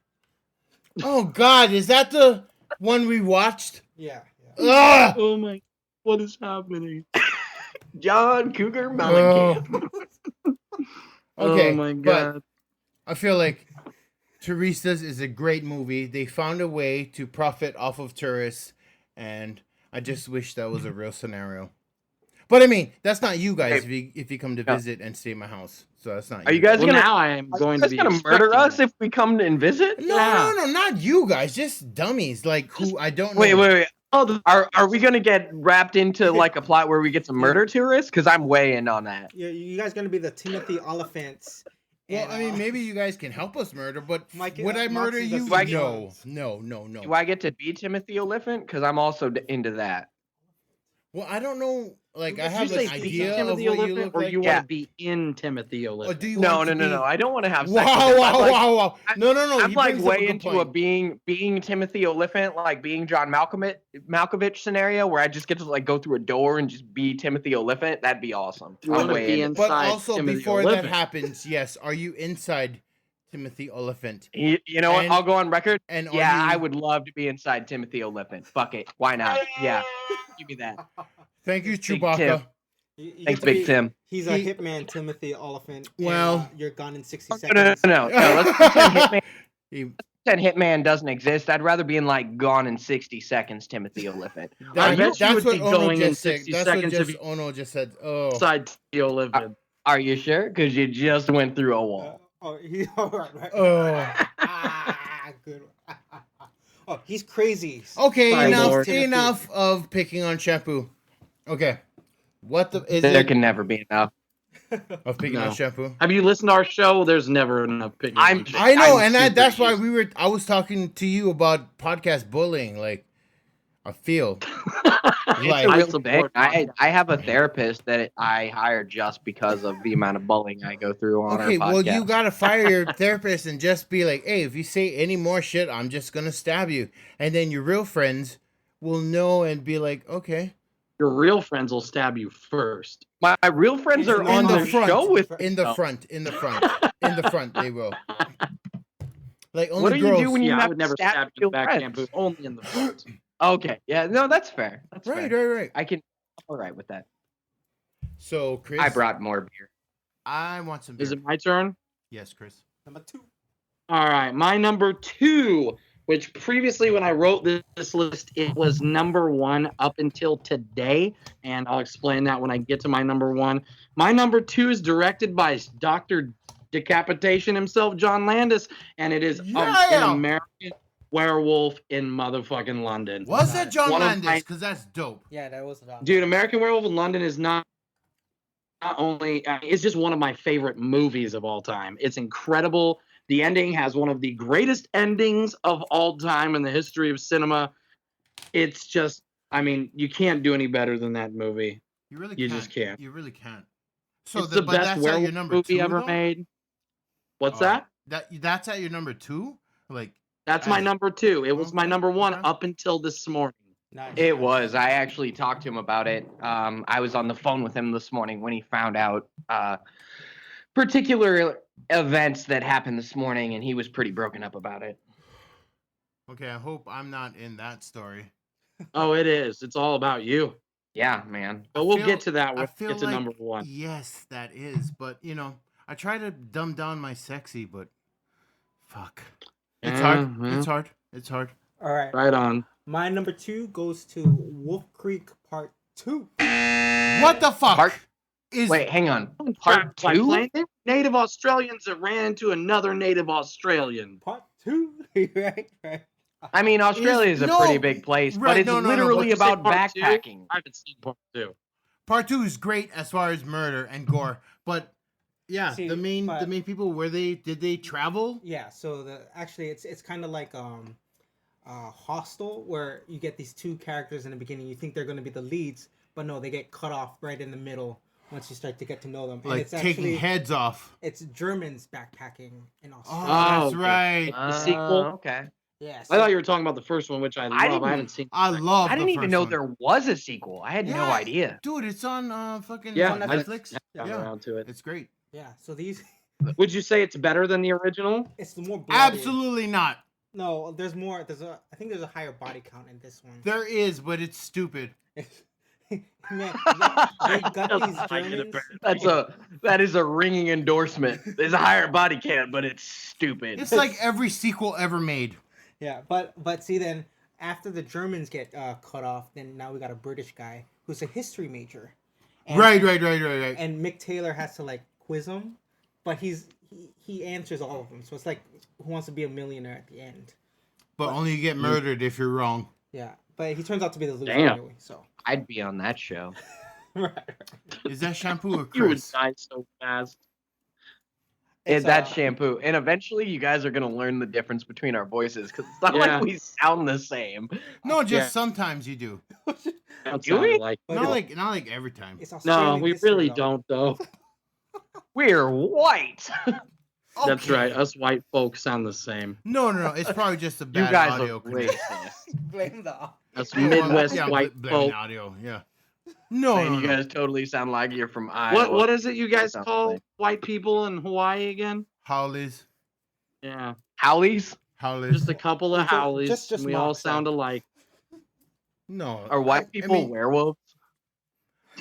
Oh god, is that the one we watched? Yeah. Ugh! Oh my, what is happening? John Cougar Mellencamp. Okay, Oh my but god. I feel like Turistas is a great movie. They found a way to profit off of tourists, and I just wish that was a real scenario. But I mean, that's not you guys if you come to visit and stay at my house. So that's not. Are you guys Well, gonna? now I am going to be murder expecting us it. if we come and visit? No, not you guys. Just dummies like who I don't know. Wait. Oh, are we gonna get wrapped into like a plot where we get to murder tourists? Because I'm way in on that. You guys gonna be the Timothy Oliphants. Well, And, I mean, maybe you guys can help us murder, but Mike- would I murder Moxie's you? a No. Do I get to be Timothy Oliphant? Because I'm also into that. Well, I don't know. Like, I Did you have say an be idea of Timothy what you Oliphant, look or like. you Yeah. want to be in Timothy Or Oliphant? do you No. want to be... I don't want to have sex. Wow, with him. I'm like- wow. No. I'm he like brings up way good into point. a being Timothy Oliphant, like being John Malkovich scenario where I just get to like go through a door and just be Timothy Oliphant. That'd be awesome. You I'm wanna way be into- in- But inside also, Timothy before Oliphant. that happens, yes, are you inside Timothy Oliphant? You know what? And- I'll go on record. And are Yeah, you... I would love to be inside Timothy Oliphant. Fuck it. Why not? Yeah. Give me that. Thank you, Tim. Chewbacca. You get Thanks, to Big be- Tim. He's a He- hitman, Timothy Oliphant. and, Well- you're gone in 60 No. seconds. Let's pretend Hitman. He- Pretend Hitman doesn't exist. I'd rather be in like Gone in 60 Seconds, Timothy Oliphant. I bet you that's would what be Ono going in just said. 60 That's what seconds if just you- Ono just said. Oh, Inside Timothy Oliphant. Are you sure? Because you just went through a wall. He's all right. oh. Good. Oh, he's crazy. Okay, My lord. enough of picking on Shampoo. Okay, what the is There it can never be enough. of picking No. on Shampoo? Have you listened to our show? There's never enough picking. I'm- on shit. I know, I'm and super that's why used- I was talking to you about podcast bullying. Like, I feel like I, support I have a therapist that I hired just because of the amount of bullying I go through on okay. our podcast. Well, you gotta fire your therapist and just be like, hey, if you say any more shit, I'm just gonna stab you. And then your real friends will know and be like, okay. Your real friends will stab you first. My real friends are In on the the front. show with In the Oh. front, in the front, they will. Like only What do you girls. do when you Yeah, I have would to never stab stab you your back friends? shampoo. Only in the front. Okay, yeah, no, that's fair. That's Right, fair. right. I can. I'm all right with that. So, Chris, I brought more beer. I want some beer. Is it my turn? Yes, Chris. Number 2. All right, my number 2 which previously when I wrote this list, it was number 1 up until today, and I'll explain that when I get to my number 1. My number 2 is directed by Dr. Decapitation himself, John Landis, and it is An American Werewolf in motherfucking London. Was that John Landis? Because that's dope. Yeah, that was about. Dude, American Werewolf in London is not only, it's just one of my favorite movies of all time. It's incredible. The ending has one of the greatest endings of all time in the history of cinema. It's just, I mean, you can't do any better than that movie. You just can't. You really can't. So it's the best werewolf movie ever made. What's that? That's at your number 2? Like, that's my number 2. It was my number 1 up until this morning. Nice. It was. I actually talked to him about it. I was on the phone with him this morning when he found out particular events that happened this morning, and he was pretty broken up about it. Okay, I hope I'm not in that story. Oh, it is. It's all about you. Yeah, man. But we'll get to that when we get to like, number 1. Yes, that is. But, you know, I try to dumb down my sexy, but fuck. It's hard. It's hard. It's hard. All right. Right on. My number 2 goes to Wolf Creek Part 2. What the fuck? Wait, hang on. Part 2? Native Australians that ran into another Native Australian. Part 2? right. I mean, Australia is a pretty big place, but it's literally about backpacking. I haven't seen Part 2. Part 2 is great as far as murder and gore, but yeah, the main people, did they travel? Yeah, so it's kind of like Hostel, where you get these 2 characters in the beginning. You think they're going to be the leads, but no, they get cut off right in the middle once you start to get to know them. Like it's taking heads off. It's Germans backpacking in Australia. Oh, that's right. The sequel? Okay. Yeah. I thought you were talking about the first one, which I love. I haven't seen. I love. I didn't even know there was a sequel. I had no idea. Dude, it's on fucking on Netflix. Yeah, around to it. It's great. Yeah. So these. Would you say it's better than the original? It's the more bloody. Absolutely not. No, there's more. I think there's a higher body count in this one. There is, but it's stupid. Man, they got these Germans. That is a ringing endorsement. There's a higher body count, but it's stupid. It's like every sequel ever made. Yeah, but see, then after the Germans get cut off, then now we got a British guy who's a history major. And, right. And Mick Taylor has to like quiz him, but he answers all of them. So it's like Who Wants to Be a Millionaire at the end. But only you get murdered if you're wrong. Yeah, but he turns out to be the loser anyway. So I'd be on that show. right. Is that Shampoo or Chris? You would die so fast. That's Shampoo. And eventually you guys are going to learn the difference between our voices, because it's not like we sound the same. No, just sometimes you do. Do we? Not like every time. No, we really don't, though. We're white. That's right. Us white folks sound the same. No. It's probably just a bad you guys audio are connection. Blame the. Us Midwest white folk. Audio, yeah. No, you guys totally sound like you're from Iowa. What is it you guys call white people in Hawaii again? Howleys. Yeah. Howleys? Just a couple of Howleys. Just we all sound alike. No. Are white people werewolves?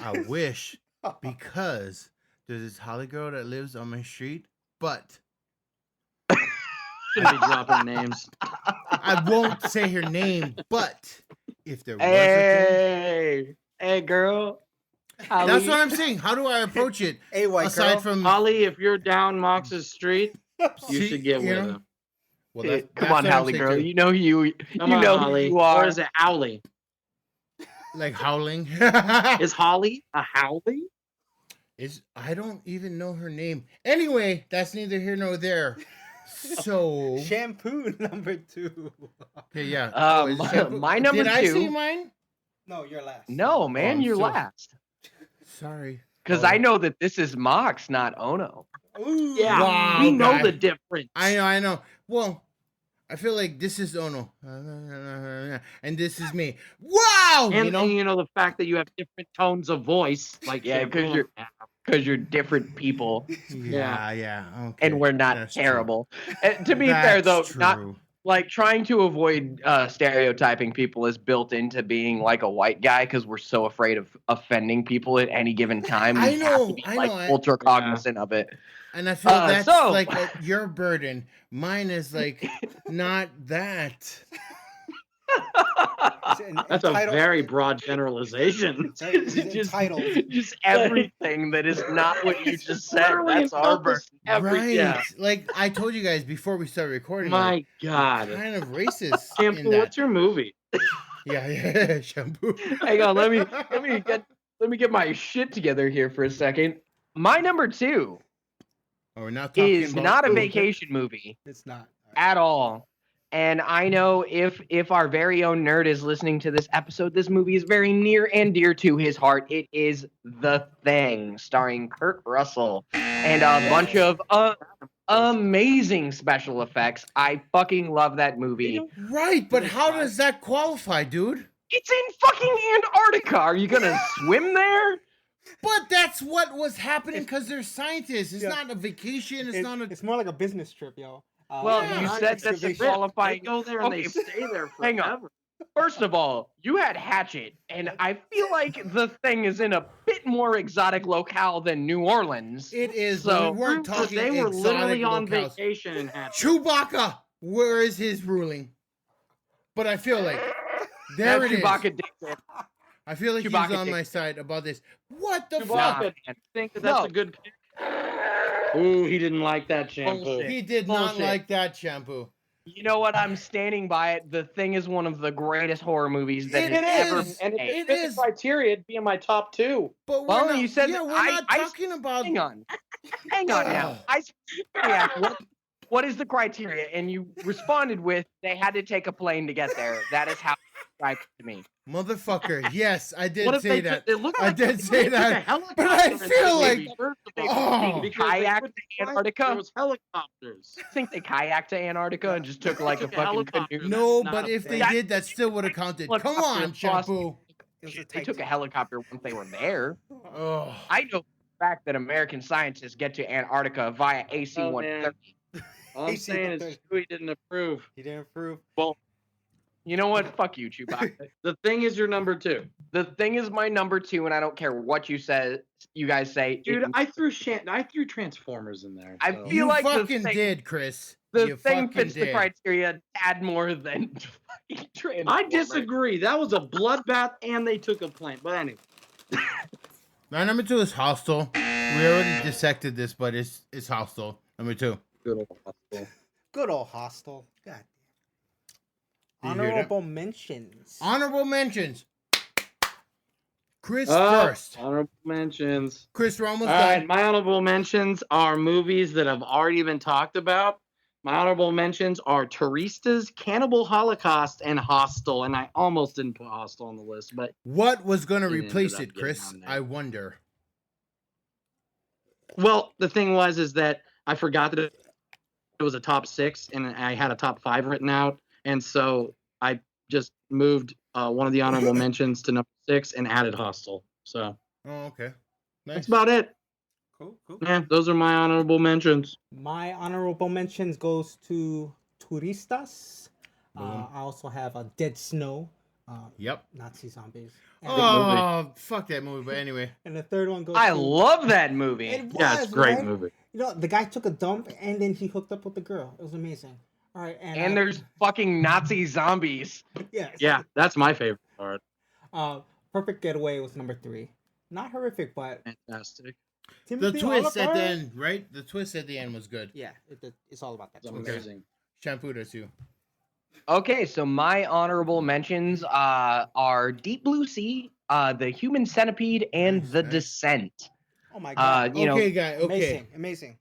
I wish, because there's this Holly girl that lives on my street, but Shouldn't be dropping names. I won't say her name, but if there was a thing, hey girl. Holly. That's what I'm saying. How do I approach it? Hey, white Aside girl. from Holly, if you're down Mox's street, you should get with him. Well, come on, Holly girl. You know you Come on, know Holly. who you are. Or is it Owly? Like howling. Is Holly a Howley? I don't even know her name. Anyway, that's neither here nor there. So Shampoo number 2. Okay, yeah. My number 2. Did I see mine? No, you're last. No, man, you're last. Sorry. Because I know that this is Mox, not Ono. Ooh. Yeah, wow, we know the difference. I know. Well, I feel like this is Ono, and this is me. Wow! And you know the fact that you have different tones of voice, like because you're different people. Yeah. Okay. And we're not terrible. To be fair, though, true. like trying to avoid stereotyping people is built into being like a white guy because we're so afraid of offending people at any given time. We have to be ultra cognizant of it. And I feel that's so- like your burden. Mine is like not that. That's a very broad generalization. Just everything that is not what you just said. That's our burden. Right. Yeah. Like I told you guys before we started recording. My like, God. kind of racist. Shampoo, in that. what's your movie? Yeah, shampoo. Hang on, let me get my shit together here for a second. My number 2 Oh, we're not talking is about not a food. vacation movie It's not. at all. And I know if our very own nerd is listening to this episode, this movie is very near and dear to his heart. It is The Thing, starring Kurt Russell and a bunch of amazing special effects. I fucking love that movie. Right, but how does that qualify, dude? It's in fucking Antarctica. Are you gonna swim there? But that's what was happening because they're scientists. It's Yeah. not a vacation. It's not a. It's more like a business trip, yo. Well, Yeah, you I said that's the qualifying. They go there and they Okay, stay there hang on. forever. First of all, you had Hatchet, and I feel like The Thing is in a bit more exotic locale than New Orleans. It is. So, but we weren't talking. They were exotic literally on locales. vacation in Hatchet. Chewbacca, where is his ruling? But I feel like there it is. Chewbacca did it. I feel like Chewbacca he's on did- my side about this. What the Nah, fuck? man. Think that that's No. a good pick. Ooh, he didn't like that shampoo. Bullshit. He did not Bullshit. like that shampoo. You know what? I'm standing by it. The Thing is one of the greatest horror movies that It has ever is. been And if made. it fit is. the criteria, it'd be in my top 2. But we're Well, not, you said yeah, that we're I- not I- talking about. Hang on. Hang on now. I specifically asked, what is the criteria? And you responded with, they had to take a plane to get there. That is how you described it to me. Motherfucker. Yes, I did What if say they that. took- it looked I like did they say took a that, helicopter but I in this feel movie, like- first of Oh. all, because they Kayak couldn't to fly, Antarctica? There was helicopters. I think they kayaked to Antarctica and just took like a Took a fucking helicopter. canoe. No, Not but a if they thing. did, that still would have counted. Come Helicopter on, across- shampoo. They took a helicopter once they were there. Oh. I know for the fact that American scientists get to Antarctica via AC-130. All I'm AC saying is Chewie didn't approve. He didn't approve. You know what? Fuck you, Chewbacca. The Thing is your number 2. The Thing is my number 2, and I don't care what you guys say. Dude, It- I threw Transformers in there. I so. feel You like the fucking thing- did, Chris. The You Thing fucking fits the did. criteria a tad more than fucking I Transformers. disagree. That was a bloodbath, and they took a plane. But anyway, My number 2 is Hostel. We already dissected this, but it's Hostel. Number 2. good old hospital. Good old Hostel. God Did you damn. hear that? Honorable mentions. Honorable mentions. Chris Oh, first. honorable mentions. Chris, we're almost All right, done. my honorable mentions are movies that have already been talked about. My honorable mentions are Turistas, Cannibal Holocaust, and Hostel. And I almost didn't put Hostel on the list, but What was going to It ended replace up it, getting Chris? on there. I wonder. well, the thing is that I forgot that it was a top 6, and I had a top 5 written out, and so I just moved one of the honorable mentions to number 6 and added Hostel. So Oh, okay. that's Nice. about it. Cool, cool. Yeah, those are my honorable mentions. My honorable mentions goes to Turistas. Boom. I also have a Dead Snow. Yep. Nazi zombies. And, Oh, fuck that movie. But anyway. and the third one goes I to... love that movie. It Yeah, it's a was, great right? movie. You know, the guy took a dump and then he hooked up with the girl. It was amazing. All right, And there's fucking Nazi zombies. yeah, Yeah, that's my favorite part. Perfect Getaway was number 3. Not horrific, but Fantastic. The Timothy twist at the Oliphant- end, right? The twist at the end was good. Yeah, it's all about that. It's twist. amazing. Shampoo does too. Okay, so my honorable mentions are Deep Blue Sea, The Human Centipede, and Nice, The nice. Descent. Oh my god, You know, Okay, guy. Okay. amazing.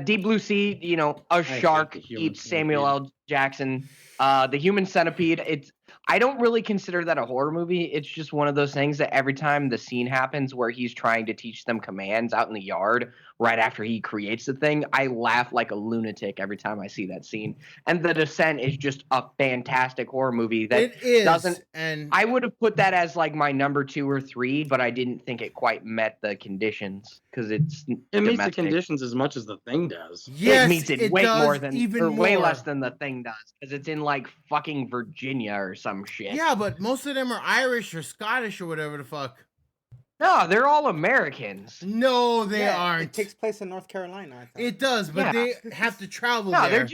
Deep Blue Sea, you know, a hate shark The Human eats Samuel Centipede. L. Jackson. The Human Centipede, it's I don't really consider that a horror movie. It's just one of those things that every time the scene happens where he's trying to teach them commands out in the yard right after he creates the thing, I laugh like a lunatic every time I see that scene. And The Descent is just a fantastic horror movie that It is, doesn't. and I would have put that as like my number 2 or 3, but I didn't think it quite met the conditions because It meets the domestic. conditions as much as the thing does. yes, It meets it way does more than, even or way more. less than the thing does, because it's in like fucking Virginia or some shit. Yeah, but most of them are Irish or Scottish or whatever the fuck. No, they're all Americans. No, they aren't. It takes place in North Carolina, I thought. It does, but Yeah. they have to travel No, there.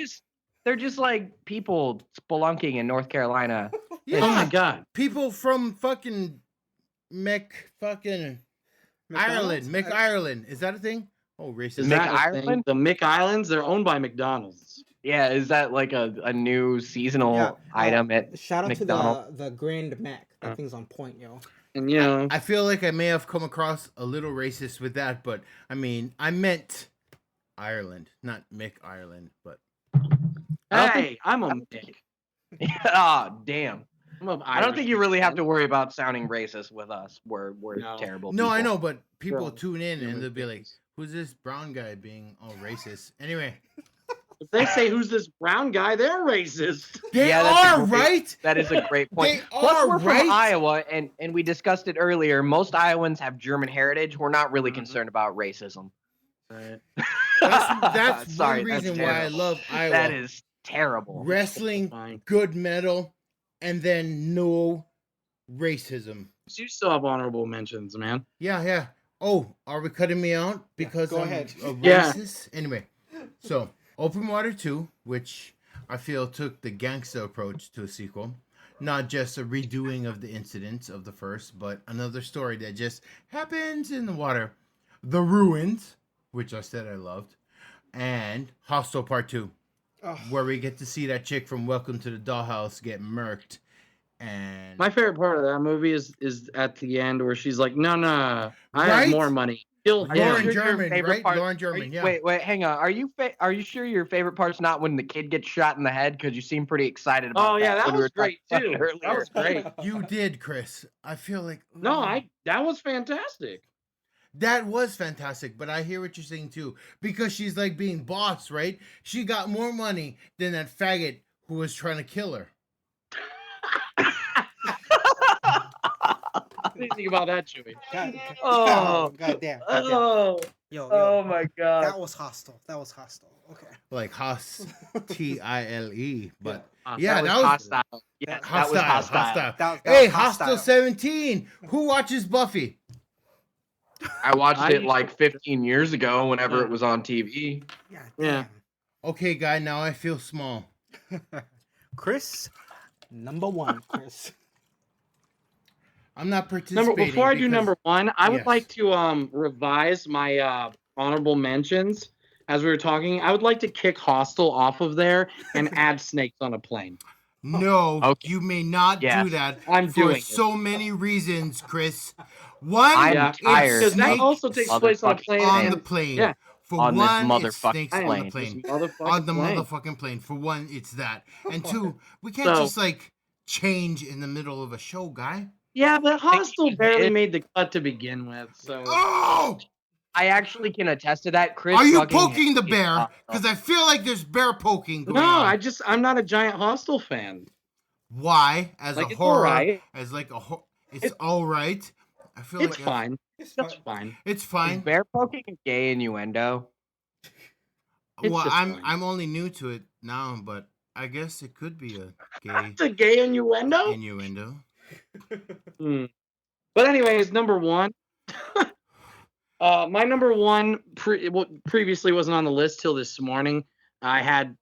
they're just like people spelunking in North Carolina. Yeah, Oh my god. people from fucking Ireland. Ireland. Is that a thing? Oh, racist. Is Mick that a thing? Ireland? The Mick Islands, they're owned by McDonald's. Yeah, is that like a new seasonal item at Shout out McDonald's? to the Grand Mac. That thing's on point, yo. And you know, I feel like I may have come across a little racist with that, but I mean, I meant Ireland, not Mick Ireland, but hey, I'm a Mick. Ah, damn. I'm I don't think you really have to worry about sounding racist with us. We're No. terrible. no, I people. know, but people Bro, tune in you're and they'll be like, ridiculous. "Who's this brown guy being all racist?" Anyway, If they say who's this brown guy, they're racist. they Yeah, that's a are great- right. That is a great point. They Plus, are we're right. from Iowa, and we discussed it earlier. Most Iowans have German heritage. We're not really concerned about racism. Right. That's Sorry, one that's reason why I terrible. love Iowa. That is terrible. Wrestling, Fine. good metal, and then no racism. You still have honorable mentions, man. Yeah. Oh, are we cutting me out because go I'm ahead. a Yeah. racist? Anyway, so Open Water 2, which I feel took the gangsta approach to a sequel. Not just a redoing of the incidents of the first, but another story that just happens in the water. The Ruins, which I said I loved, and Hostel Part 2, where we get to see that chick from Welcome to the Dollhouse get murked. And My favorite part of that movie is at the end where she's like, "No, I Right? have more money. Kill him." Lauren Your German, favorite right? part- Lauren Are German, you- yeah. Wait, hang on. Are you sure your favorite part's not when the kid gets shot in the head? Because you seem pretty excited about Oh yeah, that when we was were great talking too. about it That was great. You did, Chris. I feel like No, that was fantastic. that was fantastic, but I hear what you're saying too. Because she's like being boss, right? She got more money than that faggot who was trying to kill her. What do you think about that, Chewy? Oh. God damn. Oh, Yo, Oh my god. that was hostile. Okay. Like T-I-L-E. But that yeah, that was that was hostile. Yeah, that was hostile. That Hey, was Hostile 17. Who watches Buffy? I watched I it like 15 years ago whenever Yeah. it was on TV. Yeah. Yeah. Okay, guy, now I feel small. Chris, number 1, Chris. I'm not participating. Before I do because- number 1, I would Yes. like to revise my honorable mentions. As we were talking, I would like to kick Hostel off of there and add Snakes on a Plane. No, Okay. you may not Yes. do that I'm for doing it. so many reasons, Chris. One, I'm it's tired. Because that Snake also takes place on a Motherfucking plane. on and- the plane. Yeah. For On this one, it's motherfucking snakes I on plane. the plane. This motherfucking On the plane. motherfucking plane. For one, it's that. And two, we can't So- just like change in the middle of a show, guy. Yeah, but Hostel you barely did. made the cut to begin with. So Oh! I actually can attest to that. Chris, Are you fucking poking the hates bear? Hostel. Because I feel like there's bear poking going no, on. I'm not a giant Hostel fan. Why? As Like, a it's horror, alright. as like a it's all right. I feel It's like fine. It's fine. It's Is fine. bear poking a gay innuendo? It's Well, just I'm fine. I'm only new to it now, but I guess it could be a gay It's a gay innuendo. innuendo. Hmm. But anyways, number 1. My number 1 previously wasn't on the list till this morning. I had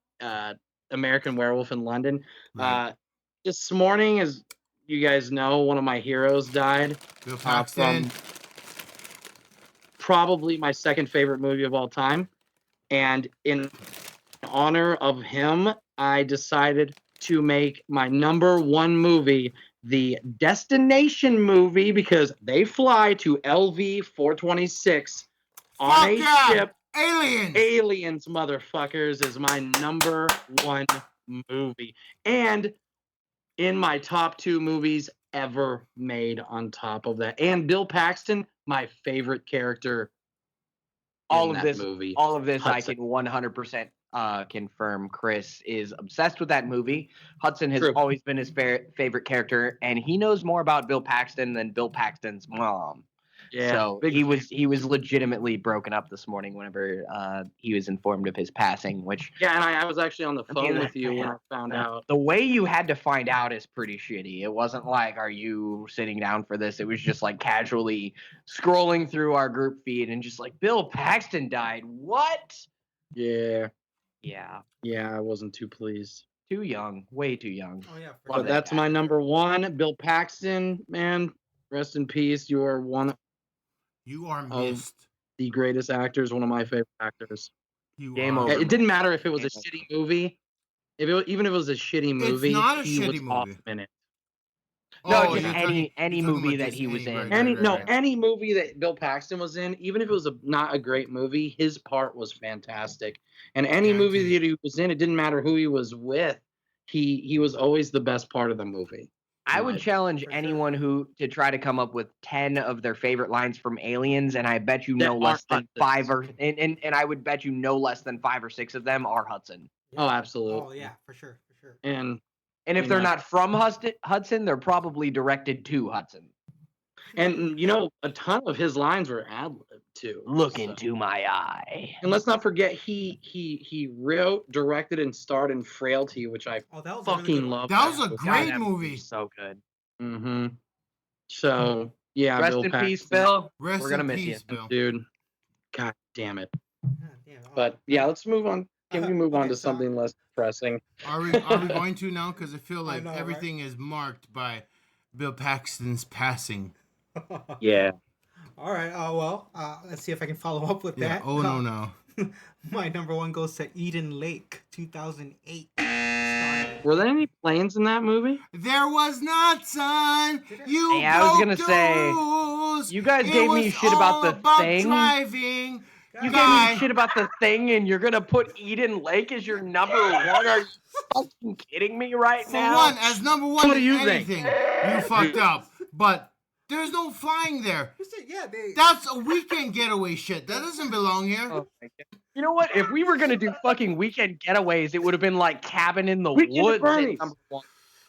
American Werewolf in London. Right. This morning, as you guys know, one of my heroes died. Bill Paxton. Probably my second favorite movie of all time. And in honor of him, I decided to make my number 1 movie the Destination movie because they fly to LV 426 on Fuck a yeah! ship. Aliens. Aliens, motherfuckers, is my number 1 movie. And in my top 2 movies ever made on top of that. And Bill Paxton, my favorite character All in of that this, movie. all of this, Hudson. I can 100% confirm. Chris is obsessed with that movie. Hudson has True. always been his favorite character, and he knows more about Bill Paxton than Bill Paxton's mom. Yeah, So big he was legitimately broken up this morning whenever he was informed of his passing. Which Yeah, and I was actually on the phone mean, with you when I found out. the way you had to find out is pretty shitty. It wasn't like, are you sitting down for this? It was just like casually scrolling through our group feed and just like, Bill Paxton died. What? Yeah, Yeah, I wasn't too pleased. too young, way too young. Oh yeah. Love But that that's guy. my number 1. Bill Paxton, man, rest in peace. You are one of You are Oh. missed. the greatest actors, one of my favorite actors. You Game are. over. Yeah, it didn't matter if it was a Game shitty movie. Even if it was a shitty movie, not a he was shitty movie. awesome in it. No, Oh, just you're any you're talking movie about that just he was any- in. right. Any movie that Bill Paxton was in, even if it was not a great movie, his part was fantastic. And any movie Guaranteed. that he was in, it didn't matter who he was with, he was always the best part of the movie. I would challenge For sure. anyone who to try to come up with 10 of their favorite lines from Aliens, and I bet you That no less than aren't 5 or and I would bet you no less than 5 or 6 of them are Hudson. Yeah. Oh, absolutely. Oh yeah, for sure. And And if You they're know. not from Hudson, they're probably directed to Hudson. a ton of his lines were ad-lib too. Look so. into my eye. And let's not forget he wrote, directed, and starred in Frailty, which I Oh, that was a really fucking good one. love. That was a God, great that movie. So good. Mm-hmm. So yeah, Rest Bill in peace, Paxton, Bill. Rest We're gonna in miss peace, you. Bill. dude. God damn it. God damn. Oh, But yeah, let's move on. Can we move on okay, to so- something less depressing? Are we going to now? Because I feel like know, right? everything is marked by Bill Paxton's passing. Yeah. All right. Let's see if I can follow up with Yeah. that. Oh no. My number 1 goes to Eden Lake, 2008. Were there any planes in that movie? There was not, son. You Hey, I was broke gonna the say, rules. you guys It gave me was shit about all the about Thing. driving. You Guy. gave me shit about the Thing, and you're gonna put Eden Lake as your number 1? Are you fucking kidding me right For now? one, as number 1 What do in you think? anything, you fucked up. But there's no flying there. Yeah, they. That's a weekend getaway shit. That doesn't belong here. Oh my God. You know what? If we were gonna do fucking weekend getaways, it would have been like Cabin in the Weekend at Woods. at Bernie's. number 1.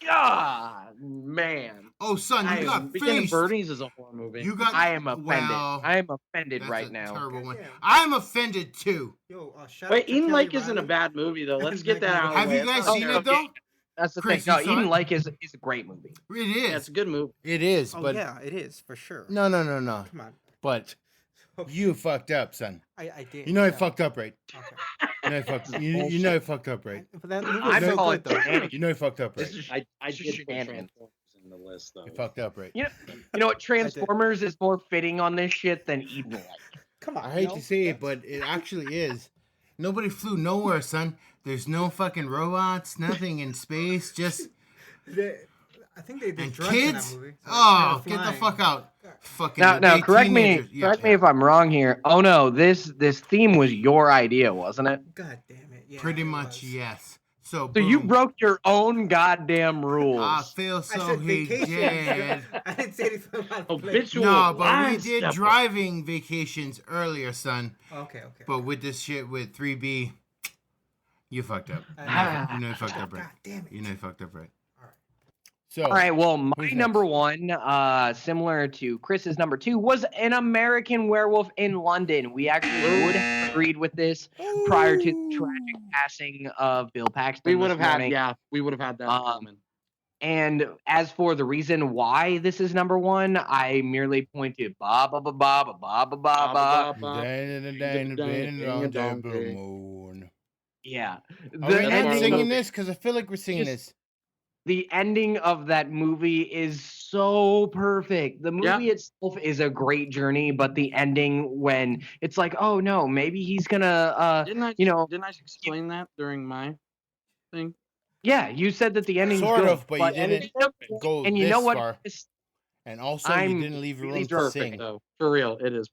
God, man, Oh, son, you got Weekend at faced. Bernie's is a horror movie. You got. I am offended. Well, I am offended that's right a now. terrible one. Yeah. I'm offended too. Yo, shout Wait, out to Eden Kelly Lake isn't a Riley. bad movie though. Let's get that out of the Have way. you It's guys not seen terrible. it though? That's the Chris, thing. No, you saw Eden it? Lake is a great movie. It Yeah, is. it's a good movie. It is. Oh But yeah, it is for sure. no. Come on. But you fucked up, son. I did. You know I yeah. fucked up, right? Okay. You know I fucked. You know I fucked up, right? But that movie I was so call good it though. shenanigans. You know I fucked up, right? This is I It's did just put shenanigans. Transformers in the list though. You fucked up, right? You know what? Transformers is more fitting on this shit than Eden Lake. Come on. I hate no? to say it, but it actually is. Nobody flew nowhere, son. There's no fucking robots, nothing in space, just I think they did and drugs in that kids. movie. so Oh, they were get the flying. fuck out! Fucking Now, gay correct me. teenagers. Yeah, Correct me if I'm wrong here. Oh no, this theme was your idea, wasn't it? God damn it. Yeah, Pretty it much, was. yes. So, So you boom. broke your own goddamn rules. I feel I so said he vacation. did. I didn't say anything about the place. Habitual No, but we line did stepper. driving vacations earlier, son. Okay. But with this shit with 3B, you fucked up. You know you fucked up, right? God damn it. You know you fucked up, right? Alright. So, All right. Well, my who's number next? 1, similar to Chris's number 2, was An American Werewolf in London. We actually would have agreed with this prior to the tragic passing of Bill Paxton. We would this have had, morning. we would have had that. moment. And as for the reason why this is number 1, I merely point to ba ba ba ba ba ba ba ba ba. Moon. Yeah. Are we not ending singing of- this? Because I feel like we're singing Just- this. The ending of that movie is so perfect. The movie itself is a great journey, but the ending when it's like, oh no, maybe he's gonna Didn't I? you know, Didn't I explain that during my thing? yeah, you said that the ending's Sort good, of, but you didn't go and you this know what? far. It's- And also, I'm you didn't leave really room to perfect, sing. So for real, it is.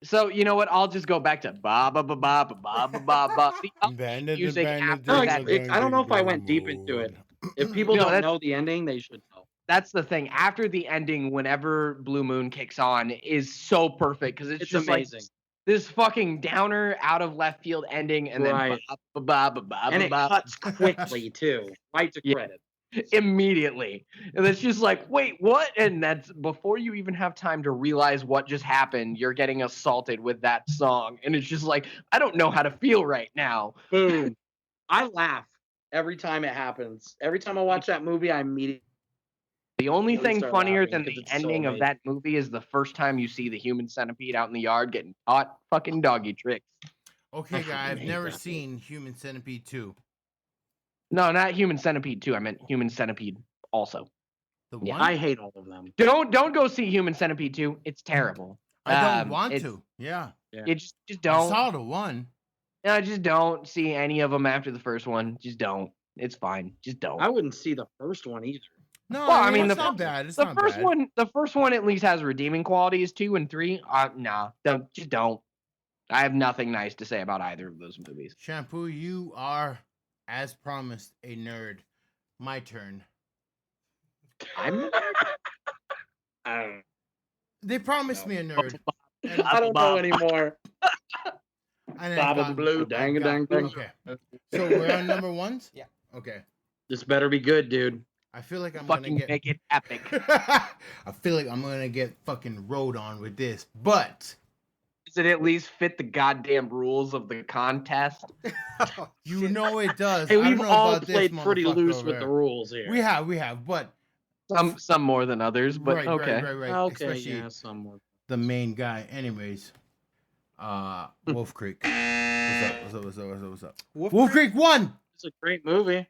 So you know what? I'll just go back to ba ba ba ba ba ba ba ba ba. The other music after No, that. I don't know if I went deep into it. If people No, don't that's- know the ending, they should know. That's the thing. After the ending, whenever Blue Moon kicks on, is so perfect because it's just amazing. like this fucking downer out of left field ending, and Right. then And it cuts quickly too, right to Yeah. credit. immediately, and it's just like, wait, what? And that's before you even have time to realize what just happened. You're getting assaulted with that song, and it's just like, I don't know how to feel right now. Boom. I laugh every time it happens. Every time I watch that movie, I immediately. The only Really thing start funnier laughing than 'cause the it's so ending of amazing. that movie is the first time you see the human centipede out in the yard getting taught fucking doggy tricks. Okay, I guy, fucking I've hate never that seen Human Centipede 2. No, not Human Centipede 2. I meant Human Centipede also. The Yeah. one? I hate all of them. Don't go see Human Centipede 2. It's terrible. I don't want it's- to. Yeah. You just I don't. saw the one. No, just don't see any of them after the first one. Just don't. It's fine. Just don't. I wouldn't see the first one either. No, Well, I mean, it's the not fir- bad. It's the not first bad. one, the first one at least has redeeming qualities. 2 and 3, nah, just don't. I have nothing nice to say about either of those movies. Shampoo, you are, as promised, a nerd. My turn. I'm They promised me a nerd. And I don't know anymore. and Bob I and Blue, dang, dang, dang. Okay. So we're on number ones? Yeah. Okay. This better be good, dude. I feel like I'm fucking gonna get make it epic. I feel like I'm gonna get fucking rode on with this, but Does it at least fit the goddamn rules of the contest? you know it does. Hey, I don't we've know all about this played pretty motherfucker loose over with the there. rules here. We have, but Some more than others, but right, okay. right. Okay, Especially yeah, somewhat. the main guy. Anyways, Wolf Creek. What's up? Wolf Creek 1. It's a great movie.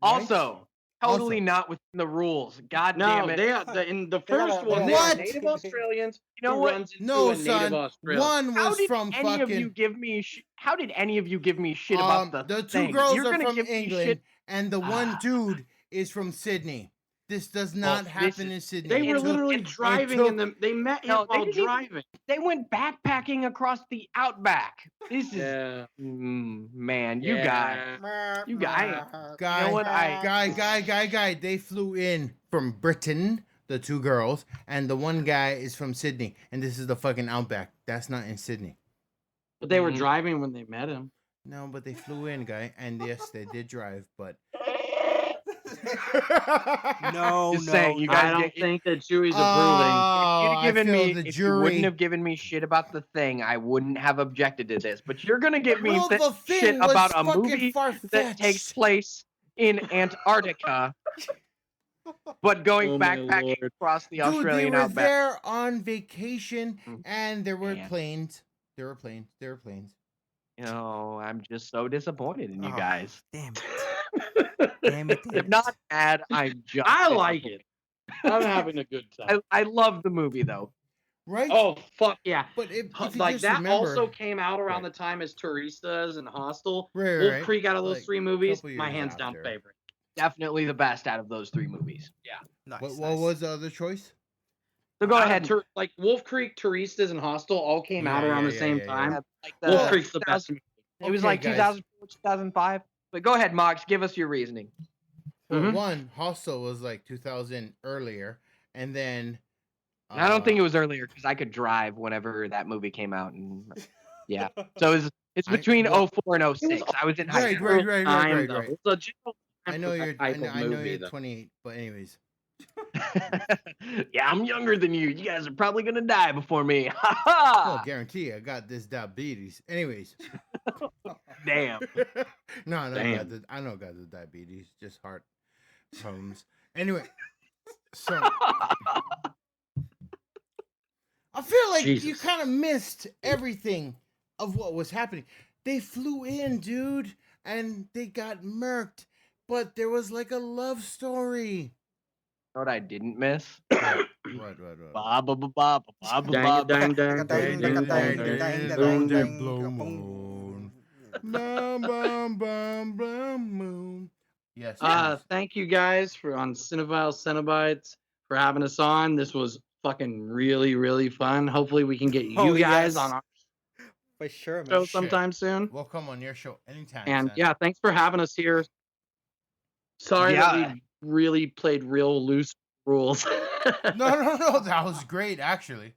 Also, totally Also. not within the rules. God No, damn it. in the They first gotta- one, they they are gotta- native Australians. You know who what? runs into No, a native son. Australian. One How was did from any of you fucking. give me how did any of you give me shit about the two thing? girls You're are gonna from give me England, shit- and the one Ah. dude is from Sydney. This does not this happen is- in Sydney. They It were took- literally it driving took- in them. They met him No, they while didn't even- driving. They went backpacking across the outback. This is Yeah. man, you guys. You guys. Guy, You know what, guy. They flew in from Britain, the two girls, and the one guy is from Sydney, and this is the fucking outback. That's not in Sydney. But they were Mhm. driving when they met him. No, but they flew in, guy, and yes, they did drive, but. No, Just no. saying, you no. guys I don't get- think that Chewie's approving. Oh, If you'd given I feel me, the if jury. you wouldn't have given me shit about the thing, I wouldn't have objected to this. But you're gonna give me Well, the thing shit was about a fucking movie that takes far-fetched. place in Antarctica, but going Oh, my backpacking Lord. across the Dude, they Australian were outback. there on vacation, Mm. and there were Man. planes. There were planes. You know, I'm just so disappointed in you Oh. guys. Damn it. Damn it. I'm not mad. I'm just. I like disappointed. it. I'm having a good time. I love the movie though. Right? Oh fuck yeah! but if you Like just that remember, also came out around Right. the time as Turistas and Hostel. Right, Wolf right. Creek out of those Like, three movies, couple my years hands down after. favorite. Definitely the best out of those 3 movies. Yeah. Nice, What nice. was the other choice? So go ahead. Like Wolf Creek, Turistas, and Hostel all came out Yeah, around yeah, the same yeah, time. yeah. Like Wolf Creek's the best. 2000 It was Okay, like guys. 2004, 2005. But go ahead, Mox. Give us your reasoning. For Mhm. one, Hostel was like 2000 earlier, and then And I don't think it was earlier because I could drive whenever that movie came out, and yeah. So it's I- between well- 04 and 06. I was in high Right, school. right. Time, though. It's a general I time know for you're. that type of I know movie, you're though. 28, but anyways. Yeah, I'm younger than you. You guys are probably gonna die before me. Ha Oh, ha! guarantee I got this diabetes. Anyways. Damn. No, I Damn. know I got the diabetes, just heart problems. Anyway, so I feel like you Jesus. kind of missed everything of what was happening. They flew in, dude, and they got murked, but there was like a love story. You know what I didn't miss? Right. Ba ba ba ba ba ba Dang, ba. dang, Dang, dang, dang, dang, dang, dang, dang, dang, Blue dang, moon. Bum, bum, bum, bum, moon. Yes. Thank you guys for on Cinephile Cenobites for having us on. This was fucking really, really fun. Hopefully we can get you Oh, guys yes. on our For sure, show man. sometime soon. We'll come on your show anytime. And son. yeah, thanks for having us here. Sorry that we really played real loose rules. No, that was great, actually.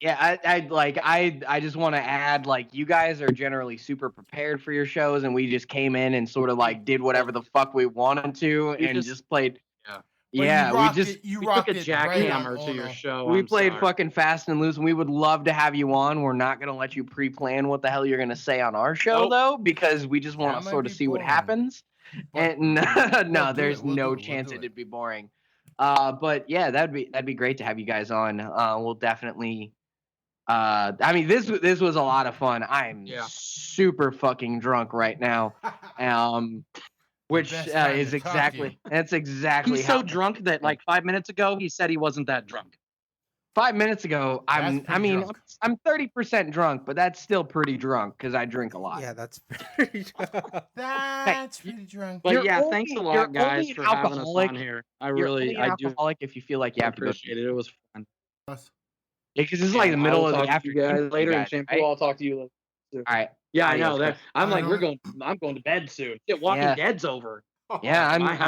Yeah, I just want to add, like, you guys are generally super prepared for your shows, and we just came in and sort of like did whatever the fuck we wanted to, and just played. Yeah, we took a jackhammer to your show. We played fucking fast and loose, and we would love to have you on. We're not gonna let you pre-plan what the hell you're gonna say on our show though, because we just want to sort of see what happens. And no, there's no chance it'd be boring. But yeah, that'd be great to have you guys on. We'll definitely. I mean, this was a lot of fun. I'm super fucking drunk right now. Which is exactly He's so drunk that like 5 minutes ago he said he wasn't that drunk. 5 minutes ago, I'm 30% drunk, but that's still pretty drunk because I drink a lot. Yeah, that's pretty drunk. That's pretty drunk. But thanks a lot, guys, for having us on here. I do alcoholic if you feel like you have to appreciate it. It was fun. Yeah, because it's like the middle of the afternoon. Later in Shampoo, I'll talk to you later. All right. Yeah, I know that. I'm going to bed soon. Walking Dead's over. Yeah, I'm like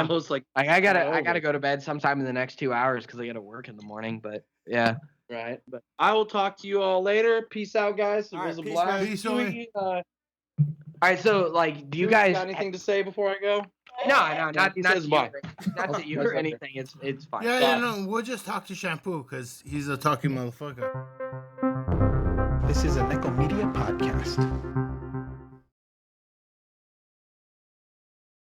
I gotta go to bed sometime in the next 2 hours because I gotta work in the morning. But yeah, right. But I will talk to you all later. Peace out, guys. It was a blast. All right, so like, do you guys got anything to say before I go? No, not to you or anything. It's fine. No, we'll just talk to Shampoo because he's a talking motherfucker. This is a Nekko Media Podcast.